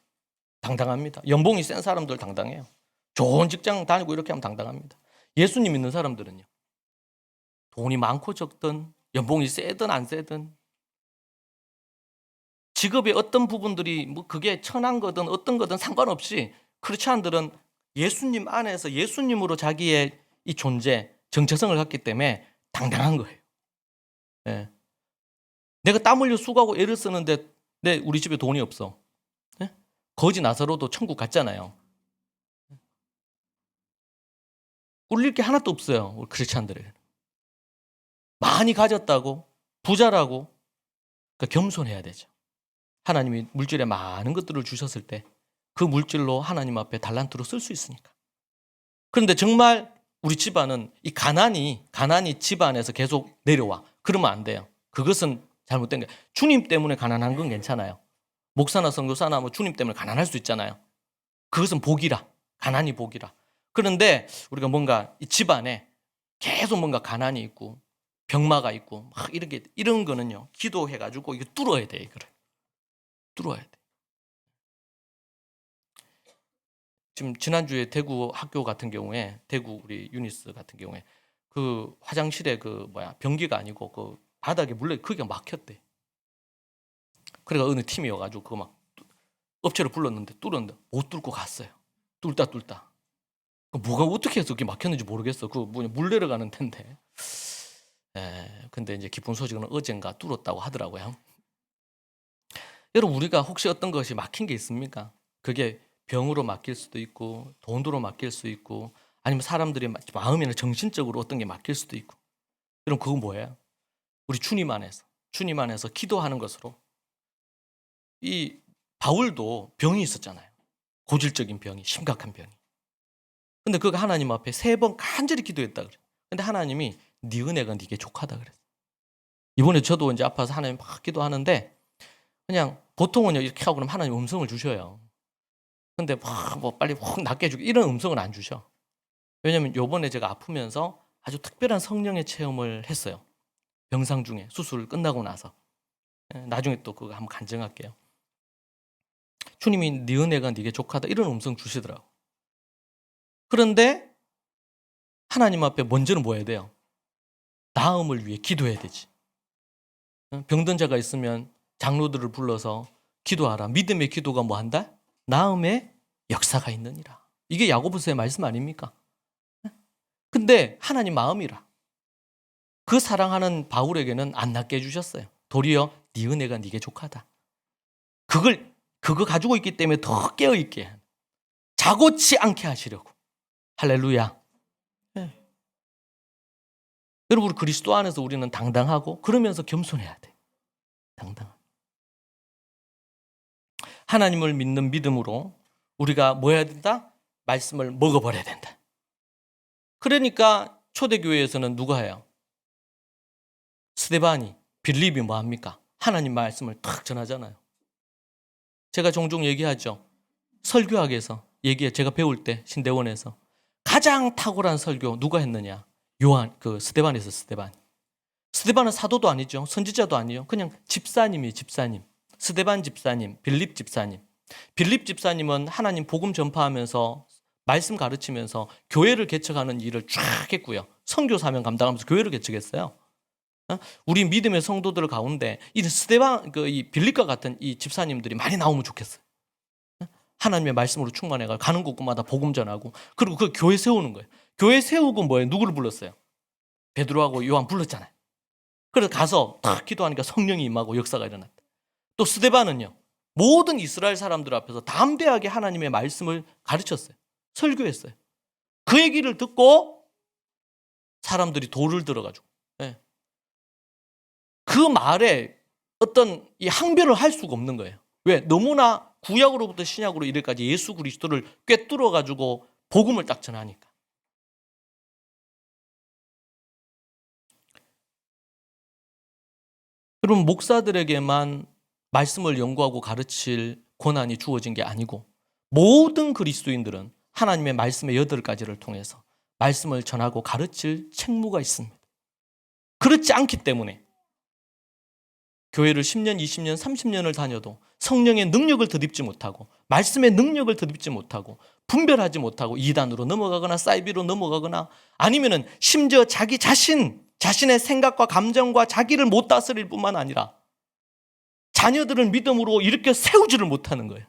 당당합니다. 연봉이 센 사람들 당당해요. 좋은 직장 다니고 이렇게 하면 당당합니다. 예수님 믿는 사람들은요, 돈이 많고 적든 연봉이 세든 안 세든 직업의 어떤 부분들이 뭐 그게 천한 거든 어떤 거든 상관없이 크리스찬들은 예수님 안에서 예수님으로 자기의 이 존재, 정체성을 갖기 때문에 당당한 거예요. 예. 내가 땀 흘려 수고하고 애를 쓰는데 우리 집에 돈이 없어. 예? 거지 나사로도 천국 갔잖아요. 꿀릴 게 하나도 없어요. 우리 크리스찬들에게는. 많이 가졌다고 부자라고 그러니까 겸손해야 되죠. 하나님이 물질에 많은 것들을 주셨을 때 그 물질로 하나님 앞에 달란트로 쓸 수 있으니까. 그런데 정말 우리 집안은 이 가난이 집안에서 계속 내려와. 그러면 안 돼요. 그것은 잘못된 거예요. 주님 때문에 가난한 건 괜찮아요. 목사나 선교사나 뭐 주님 때문에 가난할 수 있잖아요. 그것은 복이라. 가난이 복이라. 그런데 우리가 뭔가 이 집안에 계속 뭔가 가난이 있고 병마가 있고 막 이런 거는요, 기도해가지고 이거 뚫어야 돼. 이거를 뚫어야 돼. 지금 지난주에 대구 학교 같은 경우에, 대구 우리 유니스 같은 경우에 그 화장실에 변기가 아니고 그 바닥에 물레 거기가 막혔대. 그래가 어느 팀이 와가지고 그거 막 업체를 불렀는데 뚫었는데 못 뚫고 갔어요. 뚫다. 뭐가 어떻게 해서 그게 막혔는지 모르겠어. 그 물 내려가는 텐데. 근데 이제 기쁜 소식은 어젠가 뚫었다고 하더라고요. 여러분 우리가 혹시 어떤 것이 막힌 게 있습니까? 그게 병으로 막힐 수도 있고 돈으로 막힐 수 있고 아니면 사람들의 마음이나 정신적으로 어떤 게 막힐 수도 있고. 여러분 그건 뭐예요? 우리 주님 안에서 기도하는 것으로. 이 바울도 병이 있었잖아요. 고질적인 병이, 심각한 병이. 근데 그가 하나님 앞에 3번 간절히 기도했다 그래. 근데 하나님이 네 은혜가 네게 족하다 그랬어. 이번에 저도 이제 아파서 하나님 막 기도하는데 그냥 보통은 이렇게 하고 그러면 하나님 음성을 주셔요. 근데 막 빨리 확 낫게 해주고 이런 음성을 안 주셔. 왜냐면 요번에 제가 아프면서 아주 특별한 성령의 체험을 했어요. 병상 중에 수술 끝나고 나서. 나중에 또 그거 한번 간증할게요. 주님이 네 은혜가 네게 족하다 이런 음성 주시더라고. 그런데 하나님 앞에 먼저는 뭐 해야 돼요? 나음을 위해 기도해야 되지. 병든 자가 있으면 장로들을 불러서 기도하라. 믿음의 기도가 뭐 한다? 나음의 역사가 있느니라. 이게 야고보서의 말씀 아닙니까? 근데 하나님 마음이라. 그 사랑하는 바울에게는 안 낫게 해주셨어요. 도리어 네 은혜가 네게 족하다. 그거 가지고 있기 때문에 더 깨어있게, 자고치 않게 하시려고. 할렐루야. 네. 여러분, 그리스도 안에서 우리는 당당하고 그러면서 겸손해야 돼. 당당하게. 하나님을 믿는 믿음으로 우리가 뭐 해야 된다? 말씀을 먹어버려야 된다. 그러니까 초대교회에서는 누가 해요? 스데반이, 빌립이 뭐 합니까? 하나님 말씀을 탁 전하잖아요. 제가 종종 얘기하죠. 설교학에서 제가 배울 때 신대원에서 가장 탁월한 설교 누가 했느냐? 스데반에서 스데반. 스데반은 사도도 아니죠. 선지자도 아니에요. 그냥 집사님이에요. 집사님. 스데반 집사님, 빌립 집사님. 빌립 집사님은 하나님 복음 전파하면서 말씀 가르치면서 교회를 개척하는 일을 쫙 했고요. 선교 사명 감당하면서 교회를 개척했어요. 우리 믿음의 성도들 가운데 이 스데반, 이 빌립과 같은 이 집사님들이 많이 나오면 좋겠어요. 하나님의 말씀으로 충만해가 가는 곳마다 복음 전하고, 그리고 그 교회 세우는 거예요. 교회 세우고 뭐예요? 누구를 불렀어요? 베드로하고 요한 불렀잖아요. 그래서 가서 탁 기도하니까 성령이 임하고 역사가 일어났다. 또 스데반은요, 모든 이스라엘 사람들 앞에서 담대하게 하나님의 말씀을 가르쳤어요. 설교했어요. 그 얘기를 듣고 사람들이 돌을 들어가지고, 그 말에 어떤 이 항변을 할 수가 없는 거예요. 왜? 너무나 구약으로부터 신약으로 이르기까지 예수 그리스도를 꿰뚫어 가지고 복음을 딱 전하니까. 여러분, 목사들에게만 말씀을 연구하고 가르칠 권한이 주어진 게 아니고 모든 그리스도인들은 하나님의 말씀의 8가지를 통해서 말씀을 전하고 가르칠 책무가 있습니다. 그렇지 않기 때문에 교회를 10년, 20년, 30년을 다녀도 성령의 능력을 덧입지 못하고 말씀의 능력을 덧입지 못하고 분별하지 못하고 이단으로 넘어가거나 사이비로 넘어가거나 아니면은 심지어 자신의 생각과 감정과 자기를 못 다스릴 뿐만 아니라 자녀들을 믿음으로 일으켜 세우지를 못하는 거예요.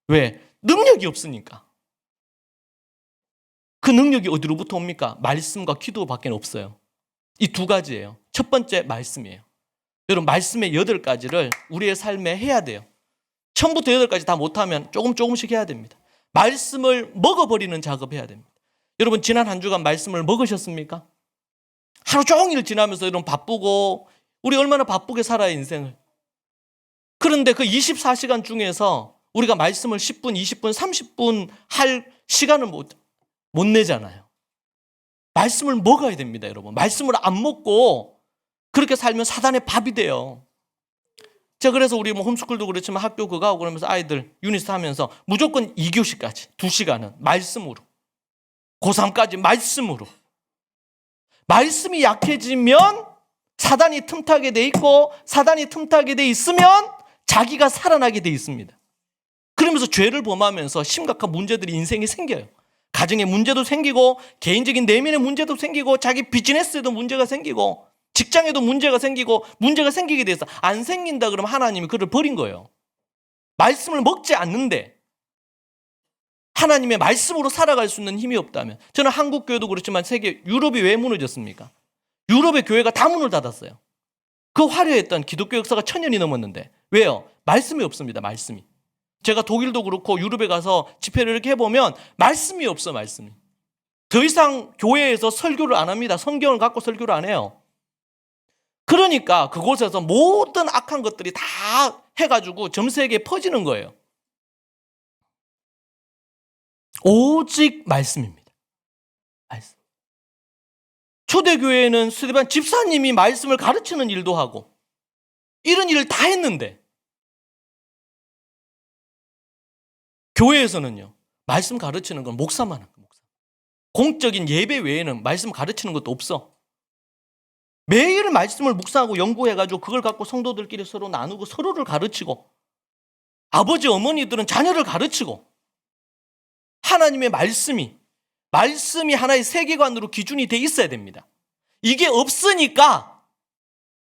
왜? 능력이 없으니까. 그 능력이 어디로부터 옵니까? 말씀과 기도밖에 없어요. 이 2가지예요. 첫 번째 말씀이에요. 여러분, 말씀의 8가지를 우리의 삶에 해야 돼요. 처음부터 8가지 다 못하면 조금씩 해야 됩니다. 말씀을 먹어버리는 작업해야 됩니다. 여러분, 지난 한 주간 말씀을 먹으셨습니까? 하루 종일 지나면서 여러분 바쁘고 우리 얼마나 바쁘게 살아요, 인생을. 그런데 그 24시간 중에서 우리가 말씀을 10분, 20분, 30분 할 시간을 못 내잖아요. 말씀을 먹어야 됩니다, 여러분. 말씀을 안 먹고 그렇게 살면 사단의 밥이 돼요. 제가 그래서 우리 홈스쿨도 그렇지만 학교 그거 하고 그러면서 아이들 유니스 하면서 무조건 2교시까지 2시간은 말씀으로, 고3까지 말씀으로. 말씀이 약해지면 사단이 틈타게 돼 있고 사단이 틈타게 돼 있으면 자기가 살아나게 돼 있습니다. 그러면서 죄를 범하면서 심각한 문제들이 인생에 생겨요. 가정의 문제도 생기고 개인적인 내면의 문제도 생기고 자기 비즈니스에도 문제가 생기고 직장에도 문제가 생기고 문제가 생기게 돼서 안 생긴다 그러면 하나님이 그를 버린 거예요. 말씀을 먹지 않는데 하나님의 말씀으로 살아갈 수 있는 힘이 없다면, 저는 한국 교회도 그렇지만 세계 유럽이 왜 무너졌습니까? 유럽의 교회가 다 문을 닫았어요. 그 화려했던 기독교 역사가 1000년이 넘었는데 왜요? 말씀이 없습니다. 말씀이. 제가 독일도 그렇고 유럽에 가서 집회를 이렇게 해보면 말씀이 없어. 말씀이. 더 이상 교회에서 설교를 안 합니다. 성경을 갖고 설교를 안 해요. 그러니까 그곳에서 모든 악한 것들이 다 해가지고 전 세계에 퍼지는 거예요. 오직 말씀입니다. 말씀. 초대교회에는 스데반 집사님이 말씀을 가르치는 일도 하고 이런 일을 다 했는데, 교회에서는요 말씀 가르치는 건 목사만 한 거예요. 목사. 공적인 예배 외에는 말씀 가르치는 것도 없어. 매일 말씀을 묵상하고 연구해가지고 그걸 갖고 성도들끼리 서로 나누고 서로를 가르치고, 아버지 어머니들은 자녀를 가르치고, 하나님의 말씀이 하나의 세계관으로 기준이 돼 있어야 됩니다. 이게 없으니까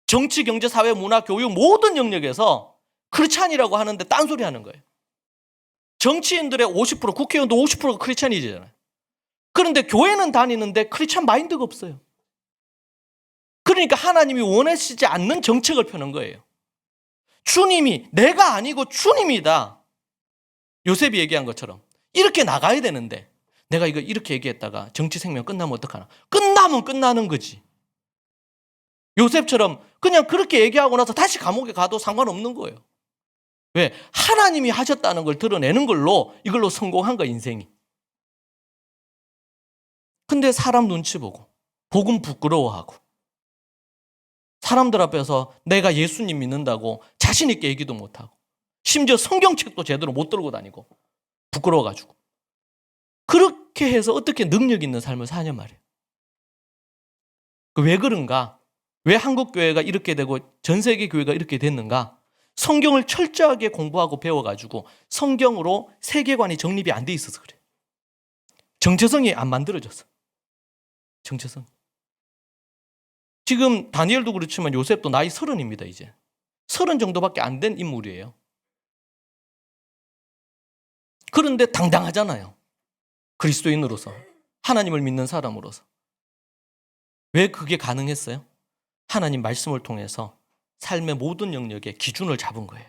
정치, 경제, 사회, 문화, 교육 모든 영역에서 크리스찬이라고 하는데 딴소리 하는 거예요. 정치인들의 50%, 국회의원도 50%가 크리스찬이잖아요. 그런데 교회는 다니는데 크리스찬 마인드가 없어요. 그러니까 하나님이 원하시지 않는 정책을 펴는 거예요. 주님이, 내가 아니고 주님이다. 요셉이 얘기한 것처럼 이렇게 나가야 되는데 내가 이거 이렇게 얘기했다가 정치 생명 끝나면 어떡하나? 끝나면 끝나는 거지. 요셉처럼 그냥 그렇게 얘기하고 나서 다시 감옥에 가도 상관없는 거예요. 왜? 하나님이 하셨다는 걸 드러내는 걸로 이걸로 성공한 거야, 인생이. 근데 사람 눈치 보고 복음 부끄러워하고 사람들 앞에서 내가 예수님 믿는다고 자신 있게 얘기도 못하고 심지어 성경책도 제대로 못 들고 다니고 부끄러워가지고 그렇게 해서 어떻게 능력 있는 삶을 사냐 말이에요. 왜 그런가? 왜 한국교회가 이렇게 되고 전 세계 교회가 이렇게 됐는가? 성경을 철저하게 공부하고 배워가지고 성경으로 세계관이 정립이 안 돼 있어서 그래요. 정체성이 안 만들어졌어. 정체성. 지금 다니엘도 그렇지만 요셉도 나이 30입니다. 이제 30 정도밖에 안 된 인물이에요. 그런데 당당하잖아요. 그리스도인으로서, 하나님을 믿는 사람으로서. 왜 그게 가능했어요? 하나님 말씀을 통해서 삶의 모든 영역에 기준을 잡은 거예요.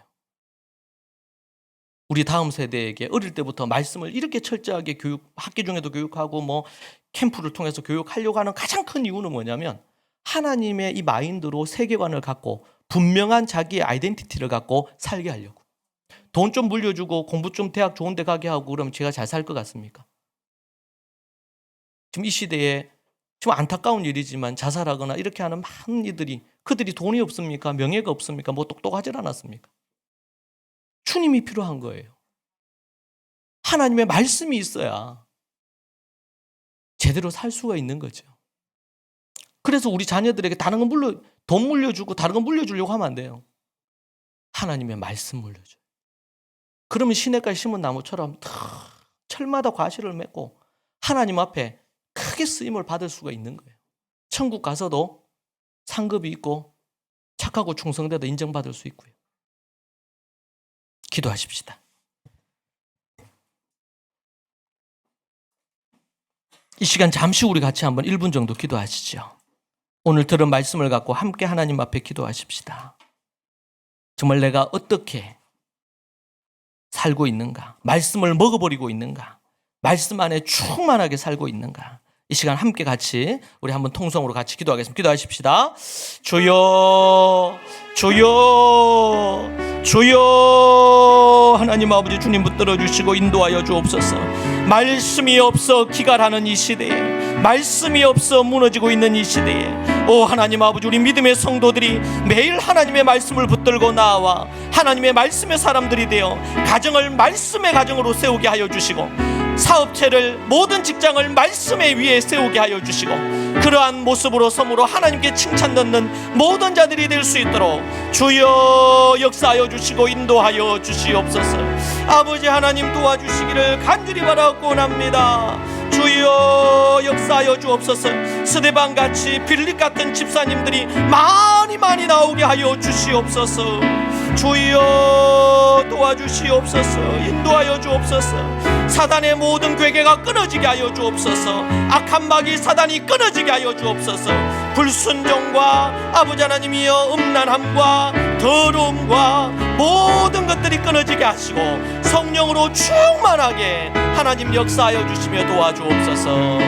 우리 다음 세대에게 어릴 때부터 말씀을 이렇게 철저하게 학기 중에도 교육하고 뭐 캠프를 통해서 교육하려고 하는 가장 큰 이유는 뭐냐면 하나님의 이 마인드로 세계관을 갖고 분명한 자기의 아이덴티티를 갖고 살게 하려고. 돈 좀 물려주고 공부 좀 대학 좋은 데 가게 하고 그러면 제가 잘 살 것 같습니까? 지금 이 시대에 좀 안타까운 일이지만 자살하거나 이렇게 하는 많은 이들이 그들이 돈이 없습니까? 명예가 없습니까? 뭐 똑똑하지 않았습니까? 주님이 필요한 거예요. 하나님의 말씀이 있어야 제대로 살 수가 있는 거죠. 그래서 우리 자녀들에게 다른 건 돈 물려주고 다른 건 물려주려고 하면 안 돼요. 하나님의 말씀 물려줘요. 그러면 시냇가에 심은 나무처럼 철마다 과실을 맺고 하나님 앞에 크게 쓰임을 받을 수가 있는 거예요. 천국 가서도 상급이 있고 착하고 충성되다 인정받을 수 있고요. 기도하십시다. 이 시간 잠시 우리 같이 한번 1분 정도 기도하시죠. 오늘 들은 말씀을 갖고 함께 하나님 앞에 기도하십시다. 정말 내가 어떻게 살고 있는가? 말씀을 먹어버리고 있는가? 말씀 안에 충만하게 살고 있는가? 이 시간 함께 같이 우리 한번 통성으로 같이 기도하겠습니다. 기도하십시다. 주여, 주여, 주여. 하나님 아버지 주님 붙들어 주시고 인도하여 주옵소서. 말씀이 없어 기갈하는 이 시대에, 말씀이 없어 무너지고 있는 이 시대에, 오 하나님 아버지, 우리 믿음의 성도들이 매일 하나님의 말씀을 붙들고 나와 하나님의 말씀의 사람들이 되어 가정을 말씀의 가정으로 세우게 하여 주시고, 사업체를, 모든 직장을 말씀의 위에 세우게 하여 주시고, 그러한 모습으로 섬으로 하나님께 칭찬 듣는 모든 자들이 될 수 있도록 주여 역사하여 주시고 인도하여 주시옵소서. 아버지 하나님 도와주시기를 간절히 바라고 합니다. 주여 역사하여 주옵소서. 스데반같이 빌립 같은 집사님들이 많이 나오게 하여 주시옵소서. 주여 도와주시옵소서. 인도하여 주옵소서. 사단의 모든 괴계가 끊어지게 하여 주옵소서. 악한 마귀 사단이 끊어지게 하여 주옵소서. 불순종과 아버지 하나님이여 음란함과 더러움과 모든 것들이 끊어지게 하시고 성령으로 충만하게 하나님 역사하여 주시며 도와주옵소서.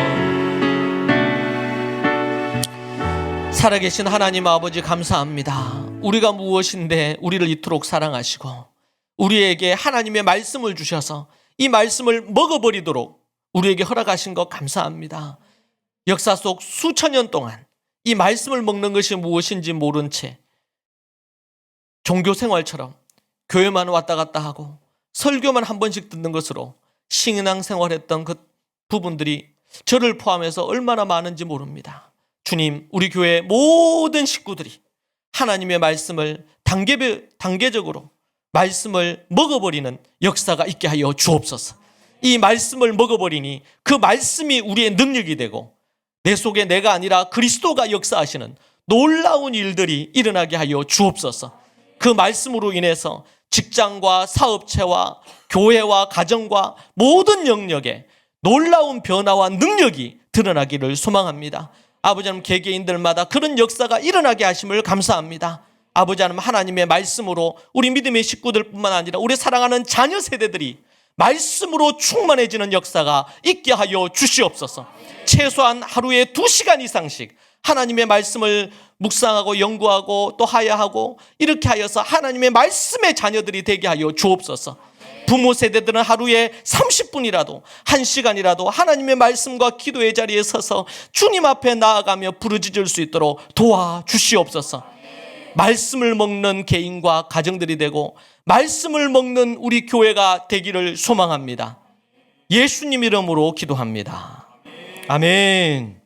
살아계신 하나님 아버지 감사합니다. 우리가 무엇인데 우리를 이토록 사랑하시고 우리에게 하나님의 말씀을 주셔서 이 말씀을 먹어버리도록 우리에게 허락하신 것 감사합니다. 역사 속 수천 년 동안 이 말씀을 먹는 것이 무엇인지 모른 채 종교 생활처럼 교회만 왔다 갔다 하고 설교만 한 번씩 듣는 것으로 신앙 생활했던 그 부분들이 저를 포함해서 얼마나 많은지 모릅니다. 주님, 우리 교회 모든 식구들이 하나님의 말씀을 단계적으로 말씀을 먹어버리는 역사가 있게 하여 주옵소서. 이 말씀을 먹어버리니 그 말씀이 우리의 능력이 되고 내 속에 내가 아니라 그리스도가 역사하시는 놀라운 일들이 일어나게 하여 주옵소서. 그 말씀으로 인해서 직장과 사업체와 교회와 가정과 모든 영역에 놀라운 변화와 능력이 드러나기를 소망합니다. 아버지 하나님, 개개인들마다 그런 역사가 일어나게 하심을 감사합니다. 아버지 하나님, 하나님의 말씀으로 우리 믿음의 식구들뿐만 아니라 우리 사랑하는 자녀 세대들이 말씀으로 충만해지는 역사가 있게 하여 주시옵소서. 최소한 하루에 2시간 이상씩 하나님의 말씀을 묵상하고 연구하고 또 하야하고 이렇게 하여서 하나님의 말씀의 자녀들이 되게 하여 주옵소서. 부모 세대들은 하루에 30분이라도 1시간이라도 하나님의 말씀과 기도의 자리에 서서 주님 앞에 나아가며 부르짖을 수 있도록 도와주시옵소서. 말씀을 먹는 개인과 가정들이 되고 말씀을 먹는 우리 교회가 되기를 소망합니다. 예수님 이름으로 기도합니다. 아멘.